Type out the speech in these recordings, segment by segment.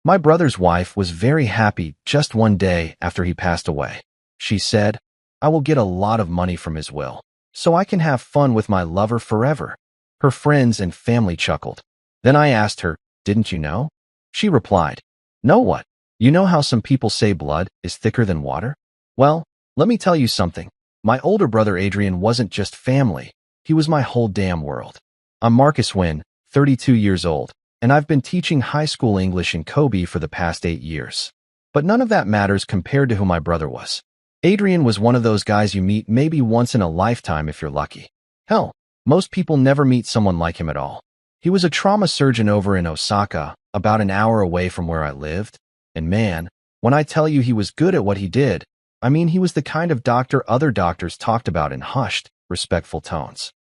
My brother's wife was very happy just one day after he passed away. She said, "I will get a lot of money from his will, so I can have fun with my lover forever." Her friends and family chuckled. Then I asked her, "Didn't you know?" She replied, "Know what? You know how some people say blood is thicker than water? Well, let me tell you something. My older brother Adrian wasn't just family. He was my whole damn world. I'm Marcus Wynn, 32 years old, and I've been teaching high school English in Kobe for the past 8 years. But none of that matters compared to who my brother was. Adrian was one of those guys you meet maybe once in a lifetime if you're lucky. Hell, most people never meet someone like him at all. He was a trauma surgeon over in Osaka, about an hour away from where I lived. And man, when I tell you he was good at what he did, I mean he was the kind of doctor other doctors talked about in hushed, respectful tones.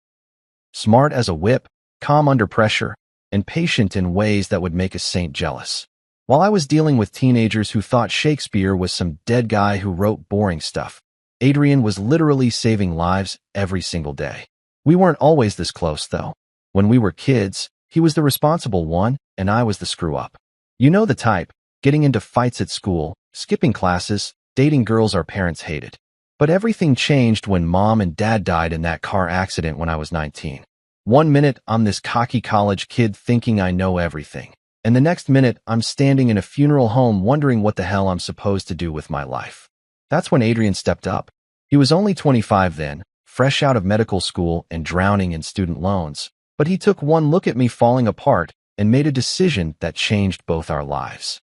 Smart as a whip, calm under pressure, and patient in ways that would make a saint jealous. While I was dealing with teenagers who thought Shakespeare was some dead guy who wrote boring stuff, Adrian was literally saving lives every single day. We weren't always this close, though. When we were kids, he was the responsible one, and I was the screw-up. You know the type, getting into fights at school, skipping classes, dating girls our parents hated. But everything changed when Mom and Dad died in that car accident when I was 19. One minute, I'm this cocky college kid thinking I know everything. And the next minute, I'm standing in a funeral home wondering what the hell I'm supposed to do with my life. That's when Adrian stepped up. He was only 25 then, fresh out of medical school and drowning in student loans. But he took one look at me falling apart and made a decision that changed both our lives.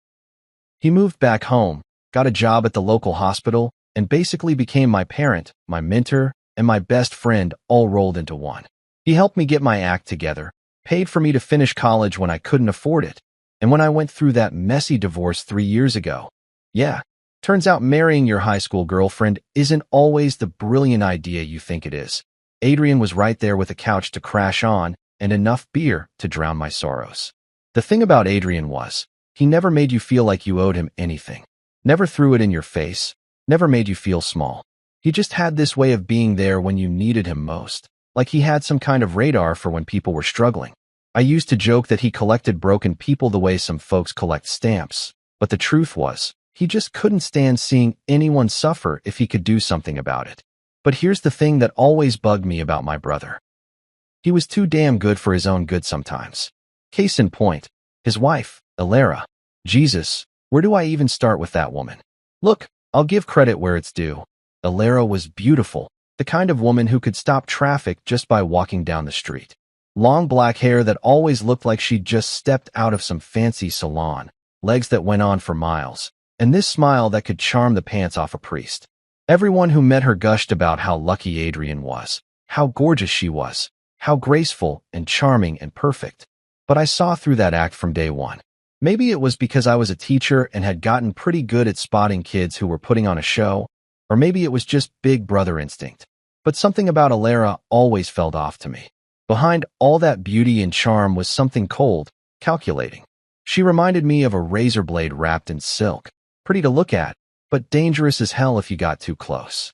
He moved back home, got a job at the local hospital, and basically became my parent, my mentor, and my best friend all rolled into one. He helped me get my act together, paid for me to finish college when I couldn't afford it, and when I went through that messy divorce 3 years ago. Yeah, turns out marrying your high school girlfriend isn't always the brilliant idea you think it is. Adrian was right there with a couch to crash on and enough beer to drown my sorrows. The thing about Adrian was, he never made you feel like you owed him anything. Never threw it in your face, never made you feel small. He just had this way of being there when you needed him most. Like he had some kind of radar for when people were struggling. I used to joke that he collected broken people the way some folks collect stamps, but the truth was, he just couldn't stand seeing anyone suffer if he could do something about it. But here's the thing that always bugged me about my brother. He was too damn good for his own good sometimes. Case in point, his wife, Alara. Jesus, where do I even start with that woman? Look, I'll give credit where it's due. Alara was beautiful. The kind of woman who could stop traffic just by walking down the street. Long black hair that always looked like she'd just stepped out of some fancy salon, legs that went on for miles, and this smile that could charm the pants off a priest. Everyone who met her gushed about how lucky Adrian was, how gorgeous she was, how graceful and charming and perfect. But I saw through that act from day one. Maybe it was because I was a teacher and had gotten pretty good at spotting kids who were putting on a show, or maybe it was just big brother instinct. But something about Alara always felt off to me. Behind all that beauty and charm was something cold, calculating. She reminded me of a razor blade wrapped in silk, pretty to look at, but dangerous as hell if you got too close.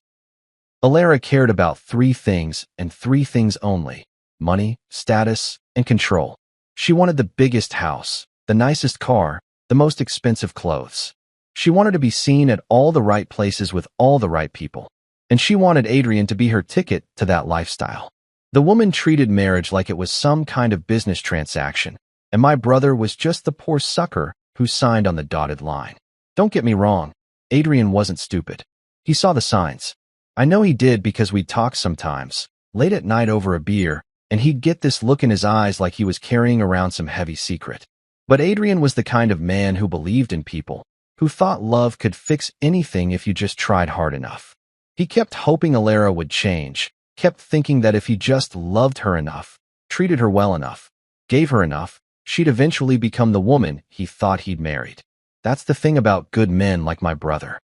Alara cared about 3 things and 3 things only: money, status, and control. She wanted the biggest house, the nicest car, the most expensive clothes. She wanted to be seen at all the right places with all the right people. And she wanted Adrian to be her ticket to that lifestyle. The woman treated marriage like it was some kind of business transaction, and my brother was just the poor sucker who signed on the dotted line. Don't get me wrong, Adrian wasn't stupid. He saw the signs. I know he did because we'd talk sometimes, late at night over a beer, and he'd get this look in his eyes like he was carrying around some heavy secret. But Adrian was the kind of man who believed in people, who thought love could fix anything if you just tried hard enough. He kept hoping Alara would change, kept thinking that if he just loved her enough, treated her well enough, gave her enough, she'd eventually become the woman he thought he'd married. That's the thing about good men like my brother.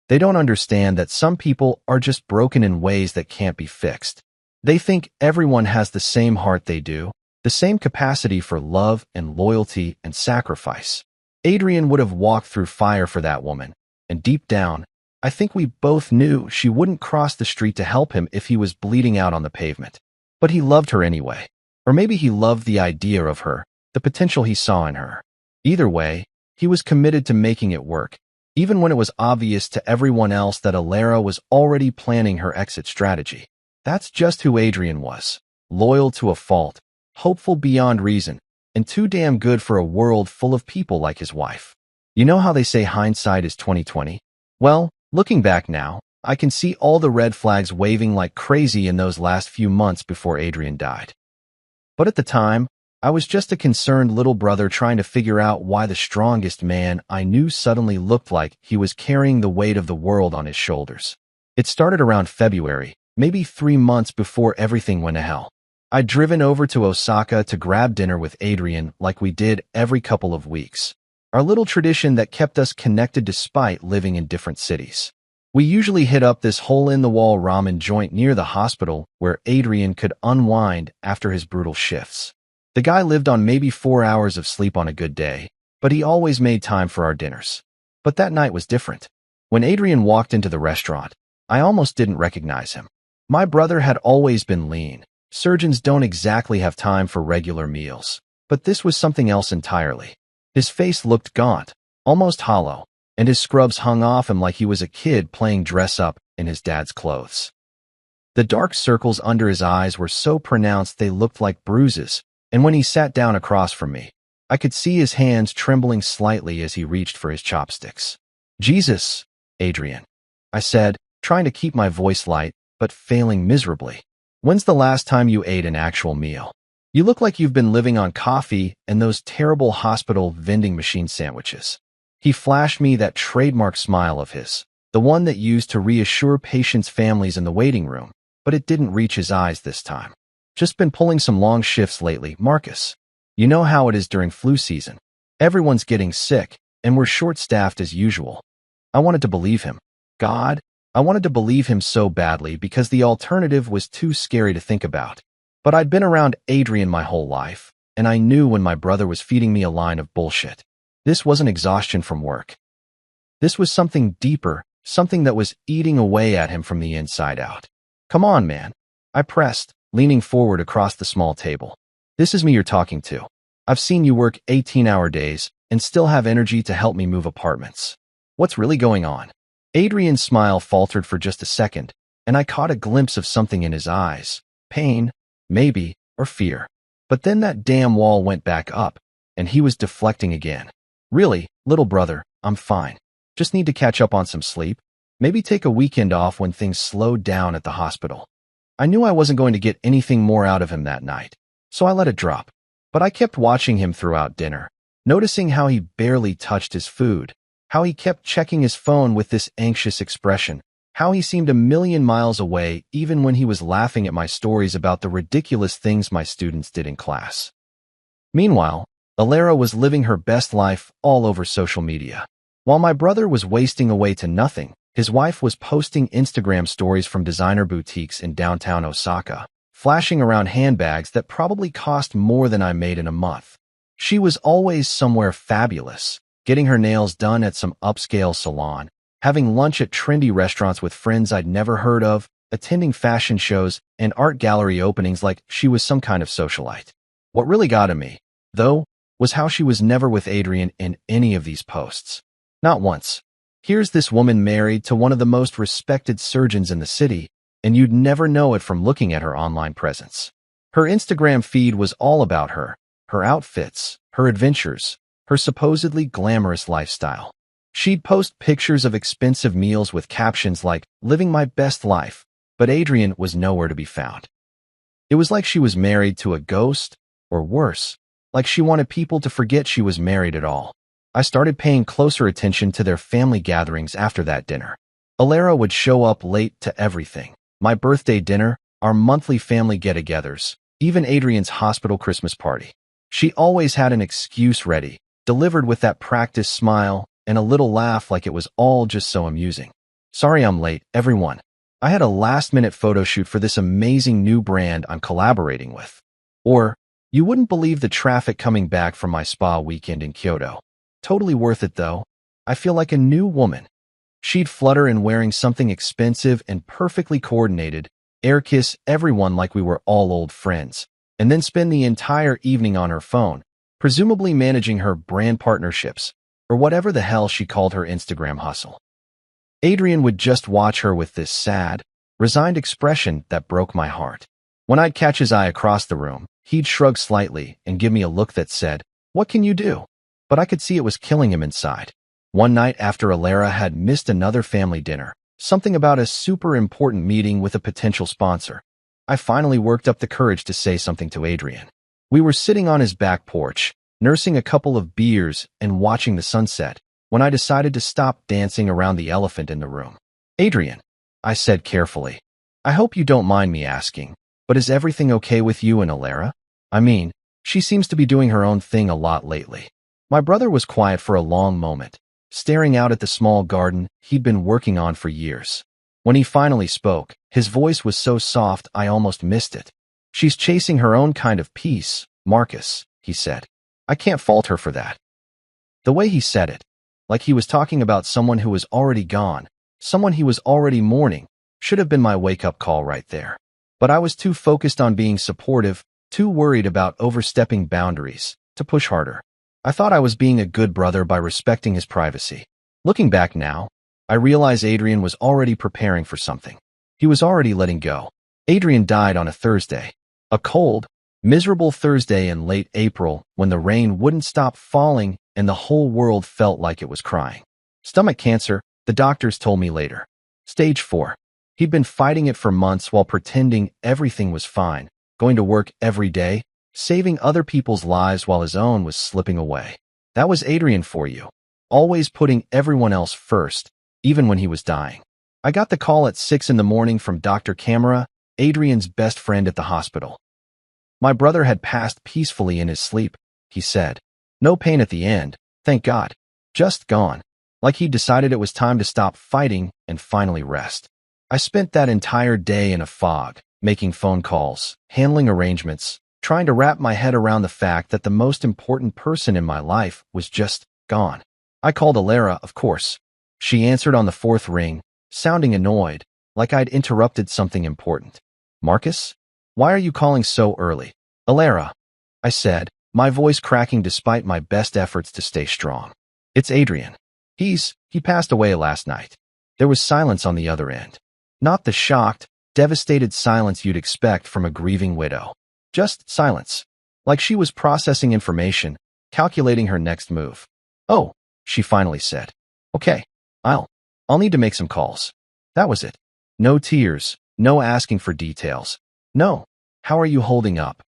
They don't understand that some people are just broken in ways that can't be fixed. They think everyone has the same heart they do, the same capacity for love and loyalty and sacrifice. Adrian would have walked through fire for that woman, and deep down, I think we both knew she wouldn't cross the street to help him if he was bleeding out on the pavement. But he loved her anyway. Or maybe he loved the idea of her, the potential he saw in her. Either way, He was committed to making it work, even when it was obvious to everyone else that Alara was already planning her exit strategy. That's just who Adrian was. Loyal to a fault, hopeful beyond reason, and too damn good for a world full of people like his wife. You know how they say hindsight is 20/20? Well, looking back now, I can see all the red flags waving like crazy in those last few months before Adrian died. But at the time, I was just a concerned little brother trying to figure out why the strongest man I knew suddenly looked like he was carrying the weight of the world on his shoulders. It started around February, maybe 3 months before everything went to hell. I'd driven over to Osaka to grab dinner with Adrian like we did every couple of weeks. Our little tradition that kept us connected despite living in different cities. We usually hit up this hole-in-the-wall ramen joint near the hospital where Adrian could unwind after his brutal shifts. The guy lived on maybe 4 hours of sleep on a good day, but he always made time for our dinners. But that night was different. When Adrian walked into the restaurant, I almost didn't recognize him. My brother had always been lean. Surgeons don't exactly have time for regular meals. But this was something else entirely. His face looked gaunt, almost hollow, and his scrubs hung off him like he was a kid playing dress-up in his dad's clothes. The dark circles under his eyes were so pronounced they looked like bruises, and when he sat down across from me, I could see his hands trembling slightly as he reached for his chopsticks. "Jesus, Adrian," I said, trying to keep my voice light, but failing miserably. "When's the last time you ate an actual meal? You look like you've been living on coffee and those terrible hospital vending machine sandwiches." He flashed me that trademark smile of his, the one that used to reassure patients' families in the waiting room, but it didn't reach his eyes this time. "Just been pulling some long shifts lately, Marcus. You know how it is during flu season. Everyone's getting sick, and we're short-staffed as usual." I wanted to believe him. God, I wanted to believe him so badly because the alternative was too scary to think about. But I'd been around Adrian my whole life, and I knew when my brother was feeding me a line of bullshit. This wasn't exhaustion from work. This was something deeper, something that was eating away at him from the inside out. "Come on, man," I pressed, leaning forward across the small table. "This is me you're talking to. I've seen you work 18-hour days and still have energy to help me move apartments. What's really going on?" Adrian's smile faltered for just a second, and I caught a glimpse of something in his eyes. Pain, maybe, or fear. But then that damn wall went back up, and he was deflecting again. "Really, little brother, I'm fine. Just need to catch up on some sleep. Maybe take a weekend off when things slowed down at the hospital." I knew I wasn't going to get anything more out of him that night, so I let it drop. But I kept watching him throughout dinner, noticing how he barely touched his food, how he kept checking his phone with this anxious expression, how he seemed a million miles away even when he was laughing at my stories about the ridiculous things my students did in class. Meanwhile, Alara was living her best life all over social media. While my brother was wasting away to nothing, his wife was posting Instagram stories from designer boutiques in downtown Osaka, flashing around handbags that probably cost more than I made in a month. She was always somewhere fabulous, getting her nails done at some upscale salon, having lunch at trendy restaurants with friends I'd never heard of, attending fashion shows and art gallery openings like she was some kind of socialite. What really got at me, though, was how she was never with Adrian in any of these posts. Not once. Here's this woman married to one of the most respected surgeons in the city, and you'd never know it from looking at her online presence. Her Instagram feed was all about her outfits, her adventures, her supposedly glamorous lifestyle. She'd post pictures of expensive meals with captions like, "Living my best life," but Adrian was nowhere to be found. It was like she was married to a ghost, or worse, like she wanted people to forget she was married at all. I started paying closer attention to their family gatherings after that dinner. Alara would show up late to everything. My birthday dinner, our monthly family get-togethers, even Adrian's hospital Christmas party. She always had an excuse ready, delivered with that practiced smile and a little laugh like it was all just so amusing. "Sorry I'm late, everyone. I had a last-minute photo shoot for this amazing new brand I'm collaborating with." Or, "You wouldn't believe the traffic coming back from my spa weekend in Kyoto. Totally worth it though. I feel like a new woman." She'd flutter in wearing something expensive and perfectly coordinated, air kiss everyone like we were all old friends, and then spend the entire evening on her phone, presumably managing her brand partnerships. or whatever the hell she called her Instagram hustle. Adrian would just watch her with this sad, resigned expression that broke my heart. When I'd catch his eye across the room, he'd shrug slightly and give me a look that said, "What can you do?" But I could see it was killing him inside. One night after Alara had missed another family dinner, something about a super important meeting with a potential sponsor, I finally worked up the courage to say something to Adrian. We were sitting on his back porch, nursing a couple of beers and watching the sunset, when I decided to stop dancing around the elephant in the room. "Adrian," I said carefully, "I hope you don't mind me asking, but is everything okay with you and Alara? I mean, she seems to be doing her own thing a lot lately." My brother was quiet for a long moment, staring out at the small garden he'd been working on for years. When he finally spoke, his voice was so soft I almost missed it. "She's chasing her own kind of peace, Marcus," he said. "I can't fault her for that." The way he said it, like he was talking about someone who was already gone, someone he was already mourning, should have been my wake-up call right there. But I was too focused on being supportive, too worried about overstepping boundaries, to push harder. I thought I was being a good brother by respecting his privacy. Looking back now, I realize Adrian was already preparing for something. He was already letting go. Adrian died on a Thursday. A cold, miserable Thursday in late April when the rain wouldn't stop falling and the whole world felt like it was crying. Stomach cancer, the doctors told me later. Stage 4. He'd been fighting it for months while pretending everything was fine, going to work every day, saving other people's lives while his own was slipping away. That was Adrian for you. Always putting everyone else first, even when he was dying. I got the call at 6 in the morning from Dr. Camera, Adrian's best friend at the hospital. My brother had passed peacefully in his sleep, he said. No pain at the end, thank God. Just gone. Like he'd decided it was time to stop fighting and finally rest. I spent that entire day in a fog, making phone calls, handling arrangements, trying to wrap my head around the fact that the most important person in my life was just gone. I called Alara, of course. She answered on the 4th ring, sounding annoyed, like I'd interrupted something important. "Marcus? Why are you calling so early?" "Alara," I said, my voice cracking despite my best efforts to stay strong. "It's Adrian. He passed away last night." There was silence on the other end. Not the shocked, devastated silence you'd expect from a grieving widow. Just silence. Like she was processing information, calculating her next move. "Oh," she finally said. "Okay, I'll need to make some calls." That was it. No tears, no asking for details. No, "How are you holding up?"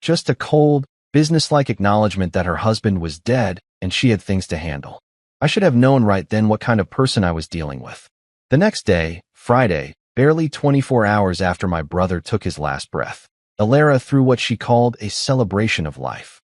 Just a cold, businesslike acknowledgement that her husband was dead and she had things to handle. I should have known right then what kind of person I was dealing with. The next day, Friday, barely 24 hours after my brother took his last breath, Alara threw what she called a celebration of life.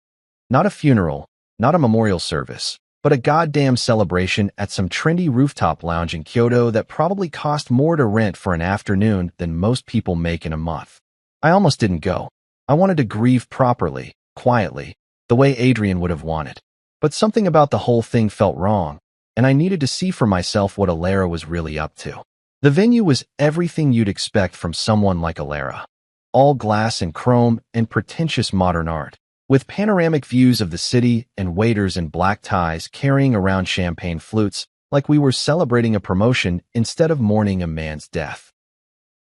Not a funeral, not a memorial service, but a goddamn celebration at some trendy rooftop lounge in Kyoto that probably cost more to rent for an afternoon than most people make in a month. I almost didn't go. I wanted to grieve properly, quietly, the way Adrian would have wanted. But something about the whole thing felt wrong, and I needed to see for myself what Alara was really up to. The venue was everything you'd expect from someone like Alara. All glass and chrome and pretentious modern art, with panoramic views of the city and waiters in black ties carrying around champagne flutes like we were celebrating a promotion instead of mourning a man's death.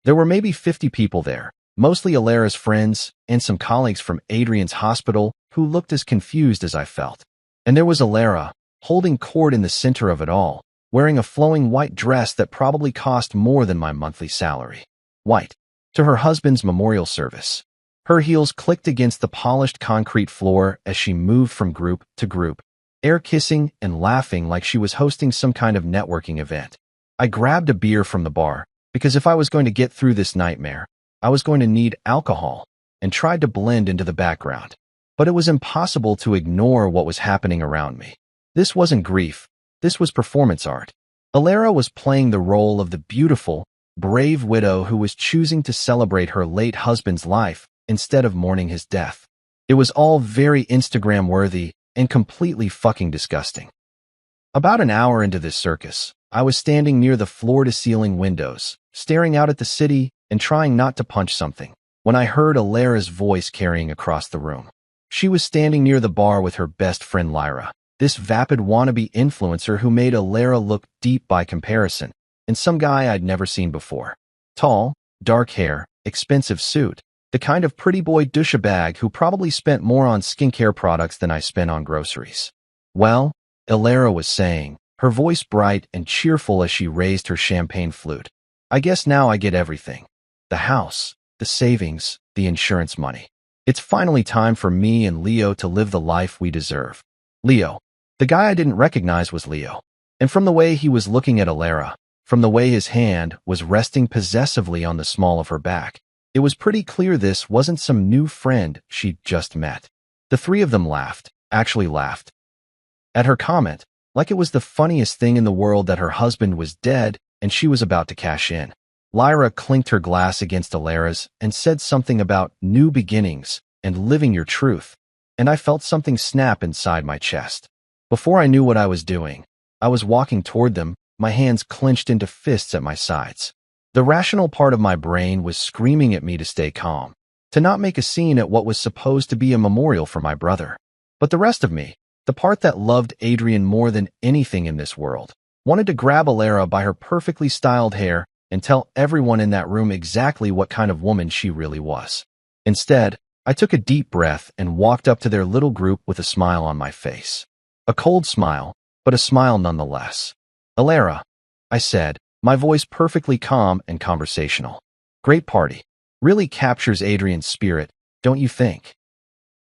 There were maybe 50 people there, mostly Alara's friends and some colleagues from Adrian's hospital who looked as confused as I felt. And there was Alara, holding court in the center of it all, wearing a flowing white dress that probably cost more than my monthly salary. White. To her husband's memorial service. Her heels clicked against the polished concrete floor as she moved from group to group, air-kissing and laughing like she was hosting some kind of networking event. I grabbed a beer from the bar, because if I was going to get through this nightmare, I was going to need alcohol, and tried to blend into the background. But it was impossible to ignore what was happening around me. This wasn't grief. This was performance art. Alara was playing the role of the beautiful, brave widow who was choosing to celebrate her late husband's life instead of mourning his death. It was all very Instagram-worthy and completely fucking disgusting. About an hour into this circus, I was standing near the floor-to-ceiling windows, staring out at the city and trying not to punch something, when I heard Alara's voice carrying across the room. She was standing near the bar with her best friend Lyra. this vapid wannabe influencer who made Alara look deep by comparison, and some guy I'd never seen before. Tall, dark hair, expensive suit, the kind of pretty boy douchebag who probably spent more on skincare products than I spent on groceries. Well, Alara was saying, her voice bright and cheerful as she raised her champagne flute. I guess now I get everything. The house, the savings, the insurance money. It's finally time for me and Leo to live the life we deserve. Leo. The guy I didn't recognize was Leo. And from the way he was looking at Alara, from the way his hand was resting possessively on the small of her back, it was pretty clear this wasn't some new friend she'd just met. The three of them laughed, actually laughed, at her comment, like it was the funniest thing in the world that her husband was dead and she was about to cash in. Lyra clinked her glass against Alara's and said something about new beginnings and living your truth, and I felt something snap inside my chest. Before I knew what I was doing, I was walking toward them, my hands clenched into fists at my sides. The rational part of my brain was screaming at me to stay calm, to not make a scene at what was supposed to be a memorial for my brother. But the rest of me, the part that loved Adrian more than anything in this world, wanted to grab Alara by her perfectly styled hair and tell everyone in that room exactly what kind of woman she really was. Instead, I took a deep breath and walked up to their little group with a smile on my face. A cold smile, but a smile nonetheless. Alara, I said, my voice perfectly calm and conversational. Great party. Really captures Adrian's spirit, don't you think?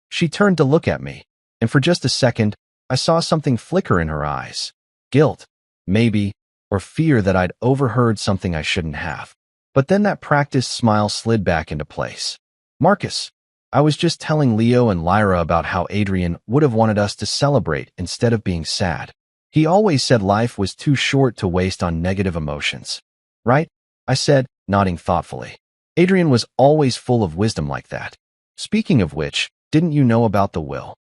She turned to look at me, and for just a second, I saw something flicker in her eyes. Guilt, maybe, or fear that I'd overheard something I shouldn't have. But then that practiced smile slid back into place. Marcus, I was just telling Leo and Lyra about how Adrian would have wanted us to celebrate instead of being sad. He always said life was too short to waste on negative emotions. Right? I said, nodding thoughtfully. Adrian was always full of wisdom like that. Speaking of which, didn't you know about the will?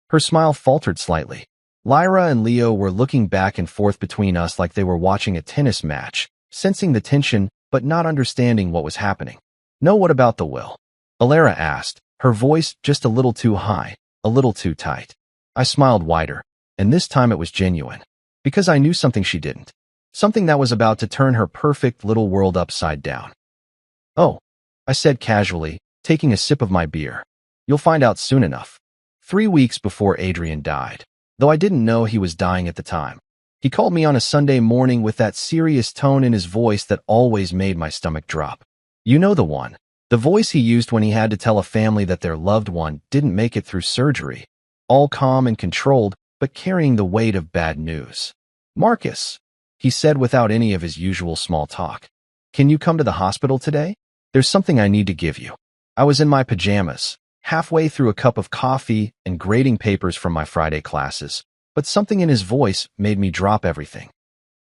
Her smile faltered slightly. Lyra and Leo were looking back and forth between us like they were watching a tennis match, sensing the tension but not understanding what was happening. No, what about the will? Alara asked, her voice just a little too high, a little too tight. I smiled wider, and this time it was genuine. Because I knew something she didn't. Something that was about to turn her perfect little world upside down. Oh, I said casually, taking a sip of my beer. You'll find out soon enough. 3 weeks before Adrian died. Though I didn't know he was dying at the time. He called me on a Sunday morning with that serious tone in his voice that always made my stomach drop. You know the one. The voice he used when he had to tell a family that their loved one didn't make it through surgery. All calm and controlled, but carrying the weight of bad news. Marcus, he said without any of his usual small talk. Can you come to the hospital today? There's something I need to give you. I was in my pajamas, halfway through a cup of coffee and grading papers from my Friday classes, but something in his voice made me drop everything.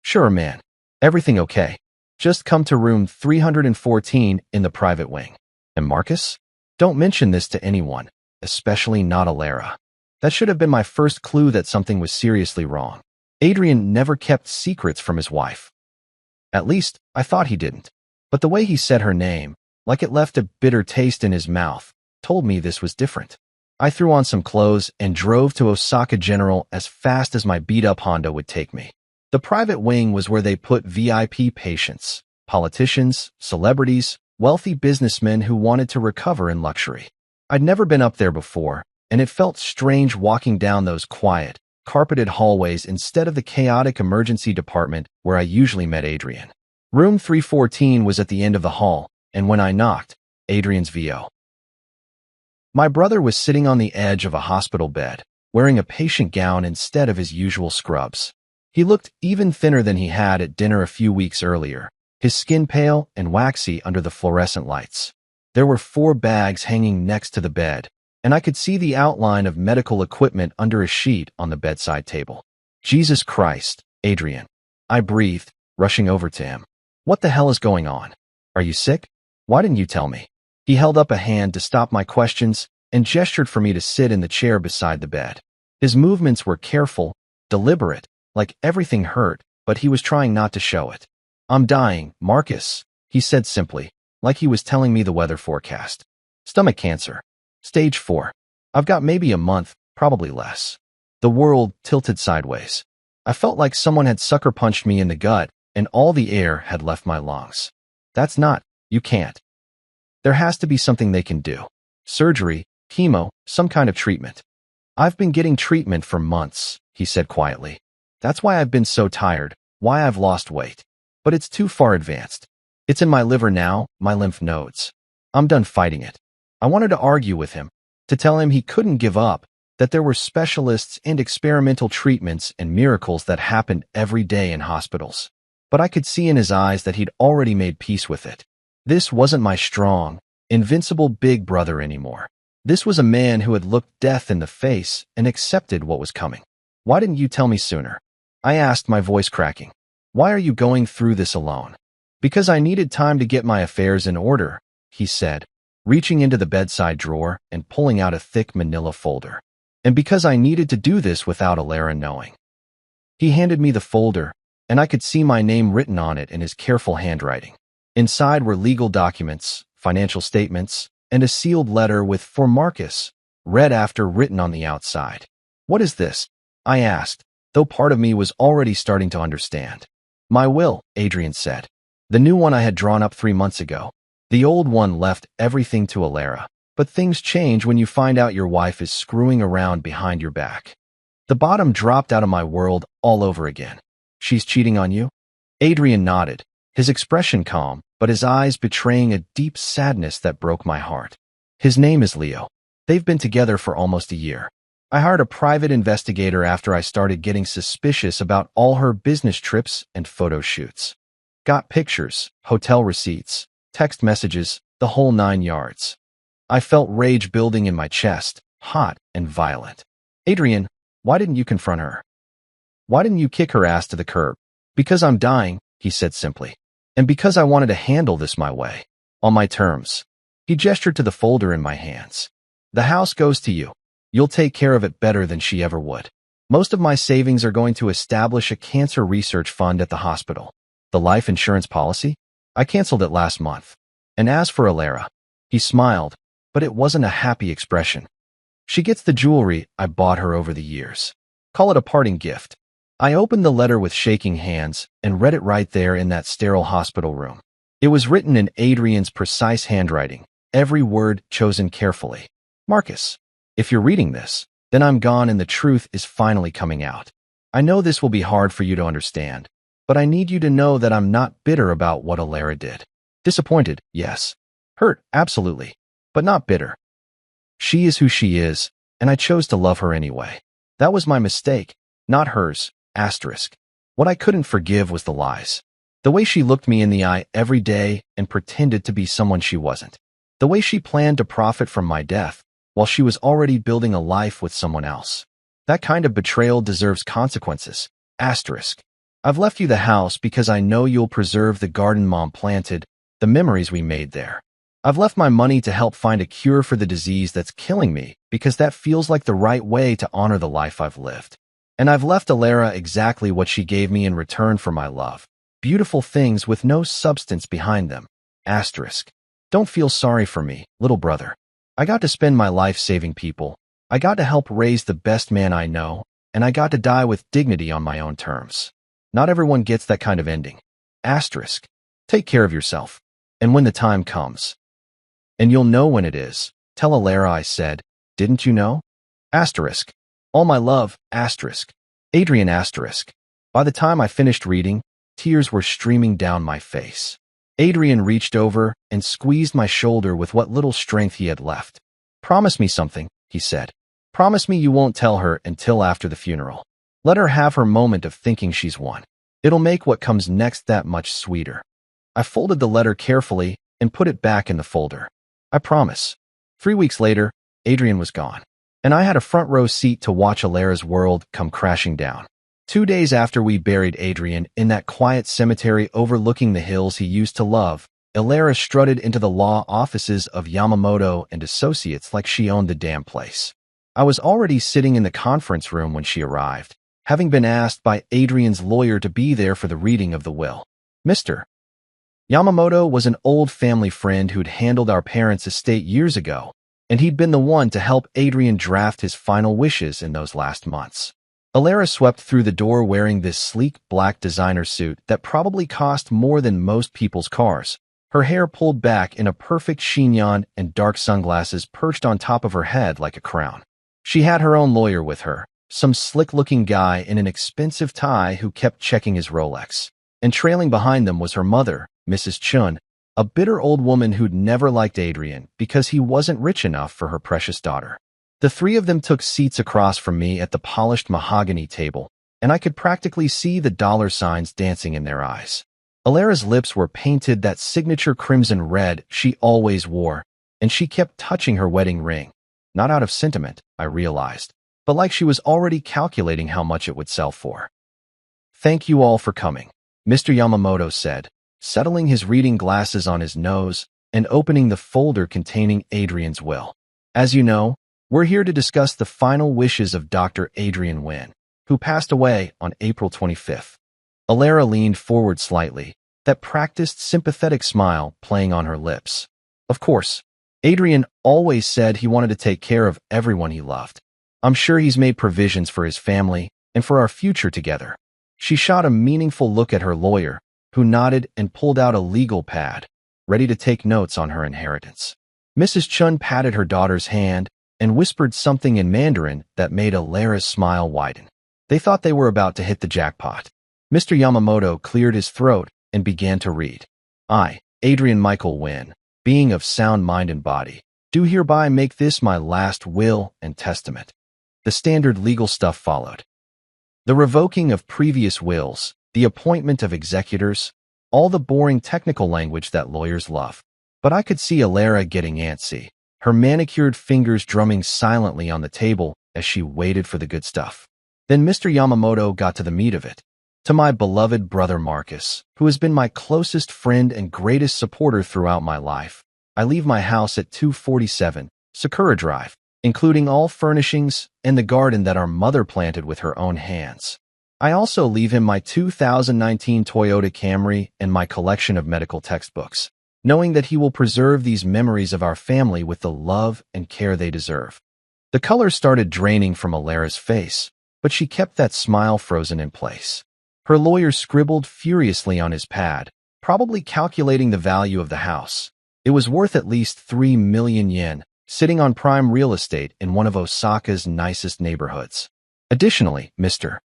Sure, man. Everything okay. Just come to room 314 in the private wing. And Marcus? Don't mention this to anyone, especially not Alara. That should have been my first clue that something was seriously wrong. Adrian never kept secrets from his wife. At least, I thought he didn't. But the way he said her name, like it left a bitter taste in his mouth, told me this was different. I threw on some clothes and drove to Osaka General as fast as my beat-up Honda would take me. The private wing was where they put VIP patients, politicians, celebrities, wealthy businessmen who wanted to recover in luxury. I'd never been up there before, and it felt strange walking down those quiet, carpeted hallways instead of the chaotic emergency department where I usually met Adrian. Room 314 was at the end of the hall, and when I knocked, Adrian's VO. My brother was sitting on the edge of a hospital bed, wearing a patient gown instead of his usual scrubs. He looked even thinner than he had at dinner a few weeks earlier, his skin pale and waxy under the fluorescent lights. There were 4 bags hanging next to the bed, and I could see the outline of medical equipment under a sheet on the bedside table. Jesus Christ, Adrian. I breathed, rushing over to him. What the hell is going on? Are you sick? Why didn't you tell me? He held up a hand to stop my questions and gestured for me to sit in the chair beside the bed. His movements were careful, deliberate, like everything hurt, but he was trying not to show it. I'm dying, Marcus, he said simply, like he was telling me the weather forecast. Stomach cancer. Stage 4. I've got maybe a month, probably less. The world tilted sideways. I felt like someone had sucker punched me in the gut, and all the air had left my lungs. You can't. There has to be something they can do. Surgery, chemo, some kind of treatment. I've been getting treatment for months, he said quietly. That's why I've been so tired, why I've lost weight. But it's too far advanced. It's in my liver now, my lymph nodes. I'm done fighting it. I wanted to argue with him, to tell him he couldn't give up, that there were specialists and experimental treatments and miracles that happened every day in hospitals. But I could see in his eyes that he'd already made peace with it. This wasn't my strong, invincible big brother anymore. This was a man who had looked death in the face and accepted what was coming. Why didn't you tell me sooner? I asked, my voice cracking. Why are you going through this alone? Because I needed time to get my affairs in order, he said, reaching into the bedside drawer and pulling out a thick manila folder. And because I needed to do this without Alara knowing. He handed me the folder, and I could see my name written on it in his careful handwriting. Inside were legal documents, financial statements, and a sealed letter with "For Marcus," read after written on the outside. What is this? I asked, though part of me was already starting to understand. My will, Adrian said. The new one I had drawn up 3 months ago. The old one left everything to Alara. But things change when you find out your wife is screwing around behind your back. The bottom dropped out of my world all over again. She's cheating on you? Adrian nodded, his expression calm, but his eyes betraying a deep sadness that broke my heart. His name is Leo. They've been together for almost a year. I hired a private investigator after I started getting suspicious about all her business trips and photo shoots. Got pictures, hotel receipts, text messages, the whole 9 yards. I felt rage building in my chest, hot and violent. Adrian, why didn't you confront her? Why didn't you kick her ass to the curb? Because I'm dying, he said simply. And because I wanted to handle this my way. On my terms. He gestured to the folder in my hands. The house goes to you. You'll take care of it better than she ever would. Most of my savings are going to establish a cancer research fund at the hospital. The life insurance policy? I canceled it last month. And as for Alara, he smiled, but it wasn't a happy expression. She gets the jewelry I bought her over the years. Call it a parting gift. I opened the letter with shaking hands and read it right there in that sterile hospital room. It was written in Adrian's precise handwriting, every word chosen carefully. Marcus, if you're reading this, then I'm gone and the truth is finally coming out. I know this will be hard for you to understand, but I need you to know that I'm not bitter about what Alara did. Disappointed, yes. Hurt, absolutely. But not bitter. She is who she is, and I chose to love her anyway. That was my mistake, not hers, asterisk. What I couldn't forgive was the lies. The way she looked me in the eye every day and pretended to be someone she wasn't. The way she planned to profit from my death, while she was already building a life with someone else. That kind of betrayal deserves consequences, asterisk. I've left you the house because I know you'll preserve the garden Mom planted, the memories we made there. I've left my money to help find a cure for the disease that's killing me because that feels like the right way to honor the life I've lived. And I've left Alara exactly what she gave me in return for my love. Beautiful things with no substance behind them. Asterisk. Don't feel sorry for me, little brother. I got to spend my life saving people. I got to help raise the best man I know, and I got to die with dignity on my own terms. Not everyone gets that kind of ending. Asterisk. Take care of yourself. And when the time comes. And you'll know when it is. Tell Alara I said, didn't you know? Asterisk. All my love, asterisk. Adrian asterisk. By the time I finished reading, tears were streaming down my face. Adrian reached over and squeezed my shoulder with what little strength he had left. Promise me something, he said. Promise me you won't tell her until after the funeral. Let her have her moment of thinking she's won. It'll make what comes next that much sweeter. I folded the letter carefully and put it back in the folder. I promise. 3 weeks later, Adrian was gone, and I had a front row seat to watch Alara's world come crashing down. 2 days after we buried Adrian in that quiet cemetery overlooking the hills he used to love, Alara strutted into the law offices of Yamamoto and Associates like she owned the damn place. I was already sitting in the conference room when she arrived, having been asked by Adrian's lawyer to be there for the reading of the will. Mr. Yamamoto was an old family friend who'd handled our parents' estate years ago, and he'd been the one to help Adrian draft his final wishes in those last months. Alara swept through the door wearing this sleek black designer suit that probably cost more than most people's cars, her hair pulled back in a perfect chignon and dark sunglasses perched on top of her head like a crown. She had her own lawyer with her, some slick-looking guy in an expensive tie who kept checking his Rolex. And trailing behind them was her mother, Mrs. Chun, a bitter old woman who'd never liked Adrian because he wasn't rich enough for her precious daughter. The three of them took seats across from me at the polished mahogany table, and I could practically see the dollar signs dancing in their eyes. Alara's lips were painted that signature crimson red she always wore, and she kept touching her wedding ring. Not out of sentiment, I realized, but like she was already calculating how much it would sell for. "Thank you all for coming," Mr. Yamamoto said, settling his reading glasses on his nose and opening the folder containing Adrian's will. "As you know, we're here to discuss the final wishes of Dr. Adrian Nguyen, who passed away on April 25th. Alara leaned forward slightly, that practiced sympathetic smile playing on her lips. Of course, Adrian always said he wanted to take care of everyone he loved. I'm sure he's made provisions for his family and for our future together. She shot a meaningful look at her lawyer, who nodded and pulled out a legal pad, ready to take notes on her inheritance. Mrs. Chun patted her daughter's hand and whispered something in Mandarin that made Alara's smile widen. They thought they were about to hit the jackpot. Mr. Yamamoto cleared his throat and began to read. "I, Adrian Michael Nguyen, being of sound mind and body, do hereby make this my last will and testament." The standard legal stuff followed. The revoking of previous wills, the appointment of executors, all the boring technical language that lawyers love. But I could see Alara getting antsy, her manicured fingers drumming silently on the table as she waited for the good stuff. Then Mr. Yamamoto got to the meat of it. "To my beloved brother Marcus, who has been my closest friend and greatest supporter throughout my life, I leave my house at 247 Sakura Drive, including all furnishings and the garden that our mother planted with her own hands. I also leave him my 2019 Toyota Camry and my collection of medical textbooks, knowing that he will preserve these memories of our family with the love and care they deserve." The color started draining from Alara's face, but she kept that smile frozen in place. Her lawyer scribbled furiously on his pad, probably calculating the value of the house. It was worth at least 3 million yen, sitting on prime real estate in one of Osaka's nicest neighborhoods. "Additionally, Mr.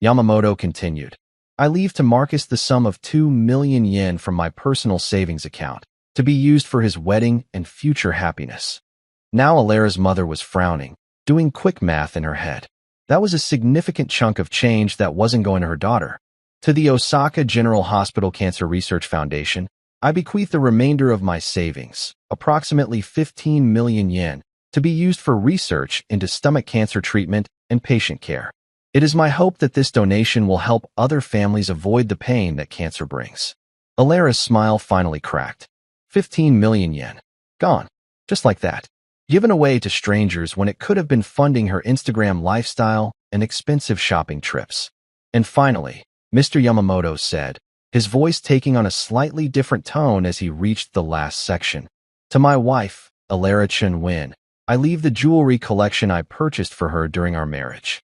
Yamamoto continued, I leave to Marcus the sum of 2 million yen from my personal savings account, to be used for his wedding and future happiness." Now Alara's mother was frowning, doing quick math in her head. That was a significant chunk of change that wasn't going to her daughter. "To the Osaka General Hospital Cancer Research Foundation, I bequeath the remainder of my savings, approximately 15 million yen, to be used for research into stomach cancer treatment and patient care. It is my hope that this donation will help other families avoid the pain that cancer brings." Alara's smile finally cracked. 15 million yen. Gone. Just like that. Given away to strangers when it could have been funding her Instagram lifestyle and expensive shopping trips. And finally, Mr. Yamamoto said, his voice taking on a slightly different tone as he reached the last section. "To my wife, Alara Chun Nguyen, I leave the jewelry collection I purchased for her during our marriage.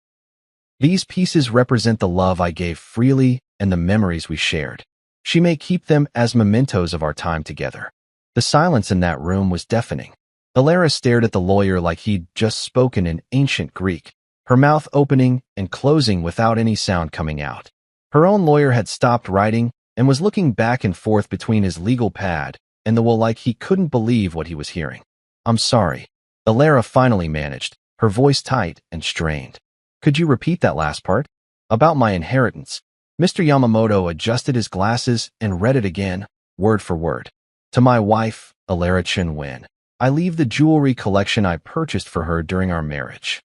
These pieces represent the love I gave freely and the memories we shared. She may keep them as mementos of our time together." The silence in that room was deafening. Alara stared at the lawyer like he'd just spoken in ancient Greek, her mouth opening and closing without any sound coming out. Her own lawyer had stopped writing and was looking back and forth between his legal pad and the will like he couldn't believe what he was hearing. "I'm sorry," Alara finally managed, her voice tight and strained. "Could you repeat that last part?" "About my inheritance." Mr. Yamamoto adjusted his glasses and read it again, word for word. "To my wife, Alara Chun Nguyen, I leave the jewelry collection I purchased for her during our marriage."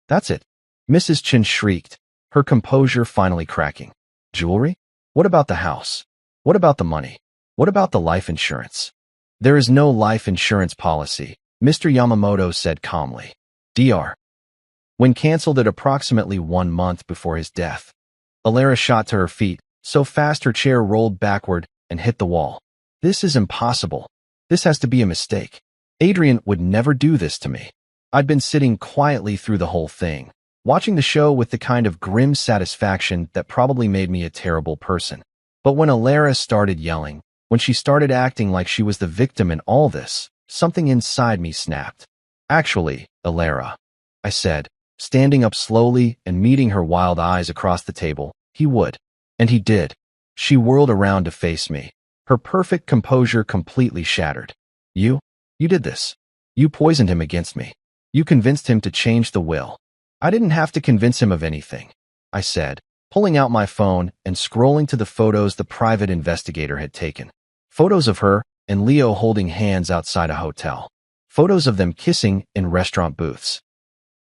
"That's it," Mrs. Chin shrieked, her composure finally cracking. "Jewelry? What about the house? What about the money? What about the life insurance?" "There is no life insurance policy," Mr. Yamamoto said calmly. Dr. When canceled at approximately 1 month before his death. Alara shot to her feet, so fast her chair rolled backward and hit the wall. "This is impossible. This has to be a mistake." Adrian would never do this to me. I'd been sitting quietly through the whole thing, watching the show with the kind of grim satisfaction that probably made me a terrible person. But when Alara started yelling, when she started acting like she was the victim in all this, something inside me snapped. Actually, Alara, I said, standing up slowly and meeting her wild eyes across the table, he would. And he did. She whirled around to face me, her perfect composure completely shattered. You did this. You poisoned him against me. You convinced him to change the will. I didn't have to convince him of anything, I said, pulling out my phone and scrolling to the photos the private investigator had taken. Photos of her and Leo holding hands outside a hotel. Photos of them kissing in restaurant booths.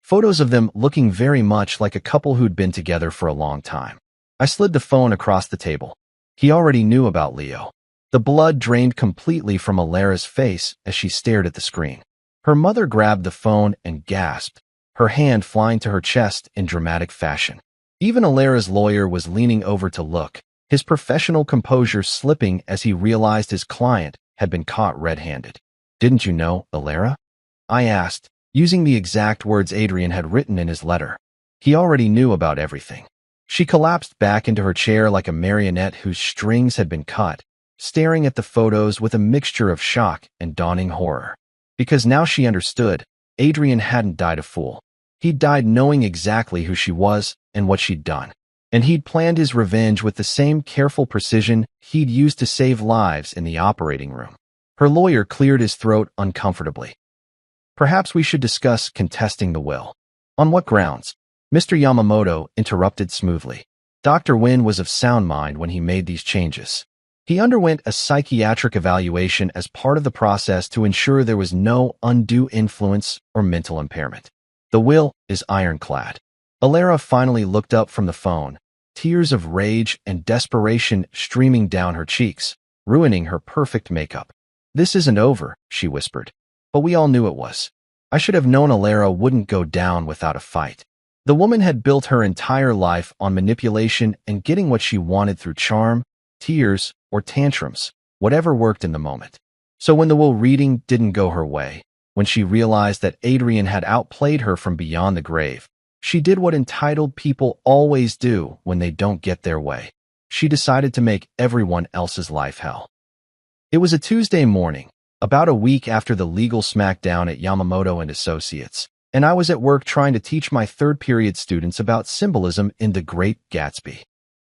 Photos of them looking very much like a couple who'd been together for a long time. I slid the phone across the table. He already knew about Leo. The blood drained completely from Alara's face as she stared at the screen. Her mother grabbed the phone and gasped, her hand flying to her chest in dramatic fashion. Even Alara's lawyer was leaning over to look, his professional composure slipping as he realized his client had been caught red-handed. "Didn't you know, Alara?" I asked, using the exact words Adrian had written in his letter. He already knew about everything. She collapsed back into her chair like a marionette whose strings had been cut, staring at the photos with a mixture of shock and dawning horror. Because now she understood, Adrian hadn't died a fool. He'd died knowing exactly who she was and what she'd done. And he'd planned his revenge with the same careful precision he'd used to save lives in the operating room. Her lawyer cleared his throat uncomfortably. "Perhaps we should discuss contesting the will." "On what grounds?" Mr. Yamamoto interrupted smoothly. Dr. Wynn was of sound mind when he made these changes. He underwent a psychiatric evaluation as part of the process to ensure there was no undue influence or mental impairment. The will is ironclad. Alara finally looked up from the phone, tears of rage and desperation streaming down her cheeks, ruining her perfect makeup. "This isn't over," she whispered. "But we all knew it was. I should have known Alara wouldn't go down without a fight." The woman had built her entire life on manipulation and getting what she wanted through charm, tears, or tantrums, whatever worked in the moment. So when the will reading didn't go her way, when she realized that Adrian had outplayed her from beyond the grave, she did what entitled people always do when they don't get their way. She decided to make everyone else's life hell. It was a Tuesday morning, about a week after the legal smackdown at Yamamoto and Associates, and I was at work trying to teach my third-period students about symbolism in The Great Gatsby.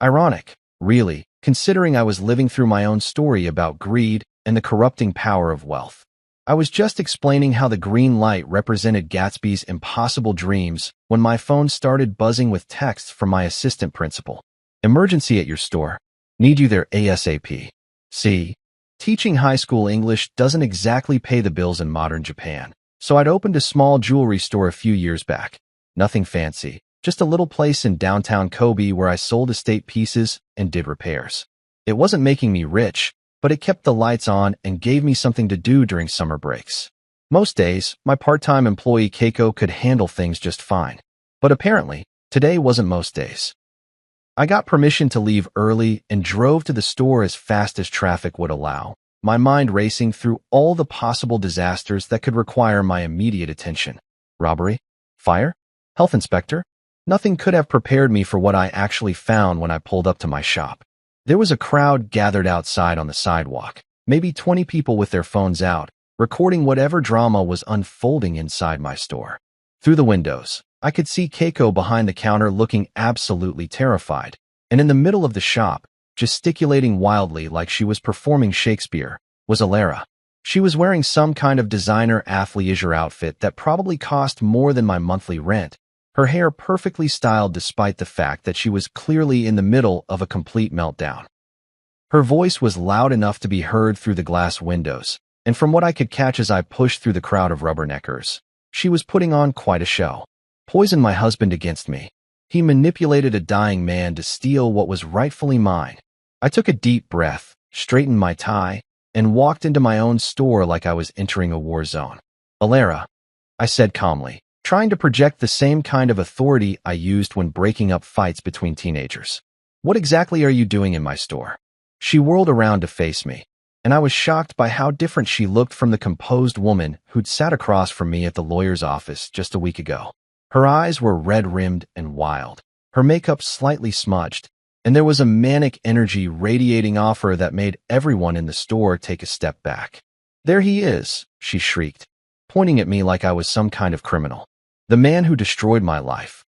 Ironic, really, considering I was living through my own story about greed and the corrupting power of wealth. I was just explaining how the green light represented Gatsby's impossible dreams when my phone started buzzing with texts from my assistant principal. "Emergency at your store. Need you there ASAP." See, teaching high school English doesn't exactly pay the bills in modern Japan, so I'd opened a small jewelry store a few years back. Nothing fancy. Just a little place in downtown Kobe where I sold estate pieces and did repairs. It wasn't making me rich, but it kept the lights on and gave me something to do during summer breaks. Most days, my part-time employee Keiko could handle things just fine. But apparently, today wasn't most days. I got permission to leave early and drove to the store as fast as traffic would allow, my mind racing through all the possible disasters that could require my immediate attention. Robbery? Fire? Health inspector? Nothing could have prepared me for what I actually found when I pulled up to my shop. There was a crowd gathered outside on the sidewalk, maybe 20 people with their phones out, recording whatever drama was unfolding inside my store. Through the windows, I could see Keiko behind the counter looking absolutely terrified, and in the middle of the shop, gesticulating wildly like she was performing Shakespeare, was Alara. She was wearing some kind of designer athleisure outfit that probably cost more than my monthly rent, her hair perfectly styled despite the fact that she was clearly in the middle of a complete meltdown. Her voice was loud enough to be heard through the glass windows, and from what I could catch as I pushed through the crowd of rubberneckers, she was putting on quite a show. "Poisoned my husband against me. He manipulated a dying man to steal what was rightfully mine." I took a deep breath, straightened my tie, and walked into my own store like I was entering a war zone. "Alara," I said calmly, trying to project the same kind of authority I used when breaking up fights between teenagers. "What exactly are you doing in my store?" She whirled around to face me. and I was shocked by how different she looked from the composed woman who'd sat across from me at the lawyer's office just a week ago. Her eyes were red-rimmed and wild, her makeup slightly smudged, and there was a manic energy radiating off her that made everyone in the store take a step back. "There he is," she shrieked, pointing at me like I was some kind of criminal. "The man who destroyed my life.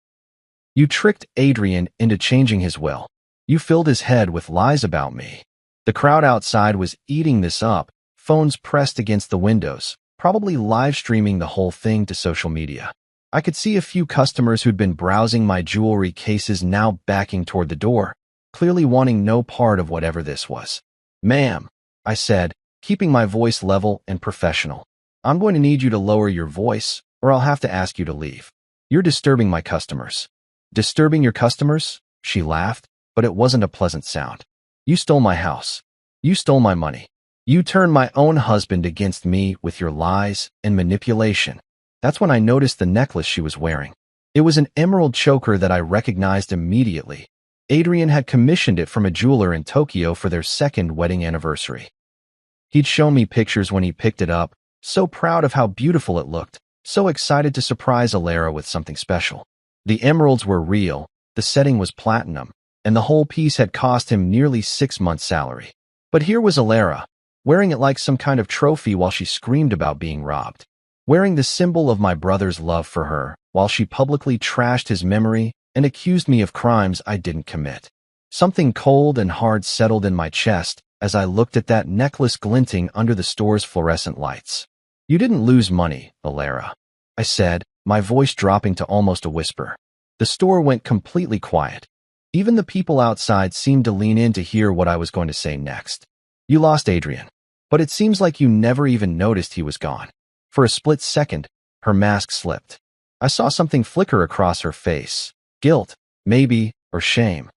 You tricked Adrian into changing his will. You filled his head with lies about me." The crowd outside was eating this up, phones pressed against the windows, probably live-streaming the whole thing to social media. I could see a few customers who'd been browsing my jewelry cases now backing toward the door, clearly wanting no part of whatever this was. "Ma'am," I said, keeping my voice level and professional, "I'm going to need you to lower your voice, or I'll have to ask you to leave. You're disturbing my customers." "Disturbing your customers?" She laughed, but it wasn't a pleasant sound. "You stole my house. You stole my money. You turned my own husband against me with your lies and manipulation." That's when I noticed the necklace she was wearing. It was an emerald choker that I recognized immediately. Adrian had commissioned it from a jeweler in Tokyo for their second wedding anniversary. He'd shown me pictures when he picked it up, so proud of how beautiful it looked, so excited to surprise Alara with something special. The emeralds were real, the setting was platinum, and the whole piece had cost him nearly 6 months' salary. But here was Alara, wearing it like some kind of trophy while she screamed about being robbed. Wearing the symbol of my brother's love for her, while she publicly trashed his memory and accused me of crimes I didn't commit. Something cold and hard settled in my chest as I looked at that necklace glinting under the store's fluorescent lights. "You didn't lose money, Alara," I said, my voice dropping to almost a whisper. The store went completely quiet. Even the people outside seemed to lean in to hear what I was going to say next. "You lost Adrian, but it seems like you never even noticed he was gone." For a split second, her mask slipped. I saw something flicker across her face. Guilt, maybe, or shame.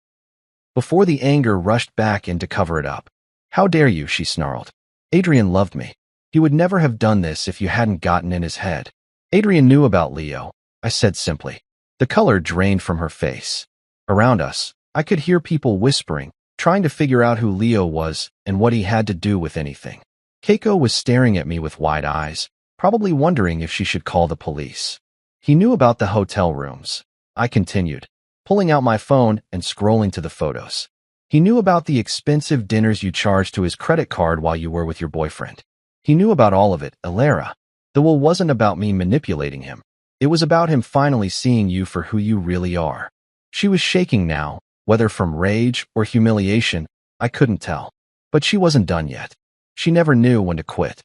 Before the anger rushed back in to cover it up. "How dare you," she snarled. "Adrian loved me. He would never have done this if you hadn't gotten in his head." "Adrian knew about Leo," I said simply. The color drained from her face. Around us, I could hear people whispering, trying to figure out who Leo was and what he had to do with anything. Keiko was staring at me with wide eyes, probably wondering if she should call the police. "He knew about the hotel rooms," I continued, pulling out my phone and scrolling to the photos. "He knew about the expensive dinners you charged to his credit card while you were with your boyfriend. He knew about all of it, Alara. The will wasn't about me manipulating him. It was about him finally seeing you for who you really are." She was shaking now, whether from rage or humiliation, I couldn't tell. But she wasn't done yet. She never knew when to quit.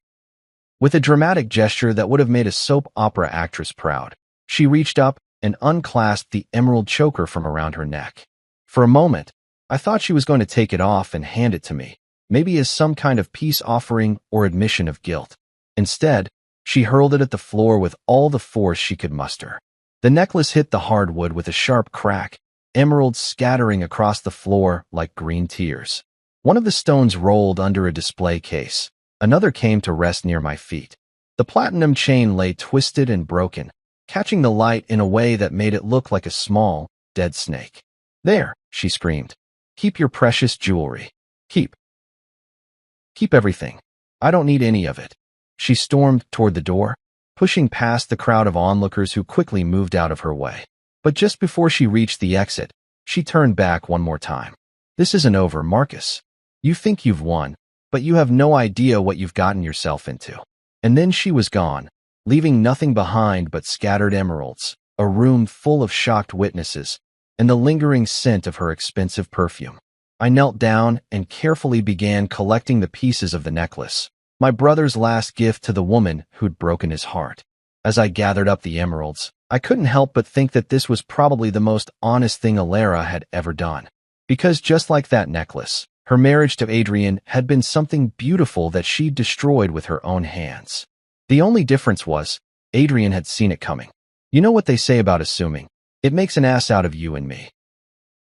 With a dramatic gesture that would have made a soap opera actress proud, she reached up and unclasped the emerald choker from around her neck. For a moment, I thought she was going to take it off and hand it to me, maybe as some kind of peace offering or admission of guilt. Instead, she hurled it at the floor with all the force she could muster. The necklace hit the hardwood with a sharp crack, emeralds scattering across the floor like green tears. One of the stones rolled under a display case. Another came to rest near my feet. The platinum chain lay twisted and broken, catching the light in a way that made it look like a small, dead snake. "There," she screamed. "Keep your precious jewelry. Keep everything. I don't need any of it." She stormed toward the door, pushing past the crowd of onlookers who quickly moved out of her way. But just before she reached the exit, she turned back one more time. "This isn't over, Marcus. You think you've won, but you have no idea what you've gotten yourself into." And then she was gone, leaving nothing behind but scattered emeralds, a room full of shocked witnesses, and the lingering scent of her expensive perfume. I knelt down and carefully began collecting the pieces of the necklace, my brother's last gift to the woman who'd broken his heart. As I gathered up the emeralds, I couldn't help but think that this was probably the most honest thing Alara had ever done. Because just like that necklace, her marriage to Adrian had been something beautiful that she'd destroyed with her own hands. The only difference was, Adrian had seen it coming. You know what they say about assuming? It makes an ass out of you and me.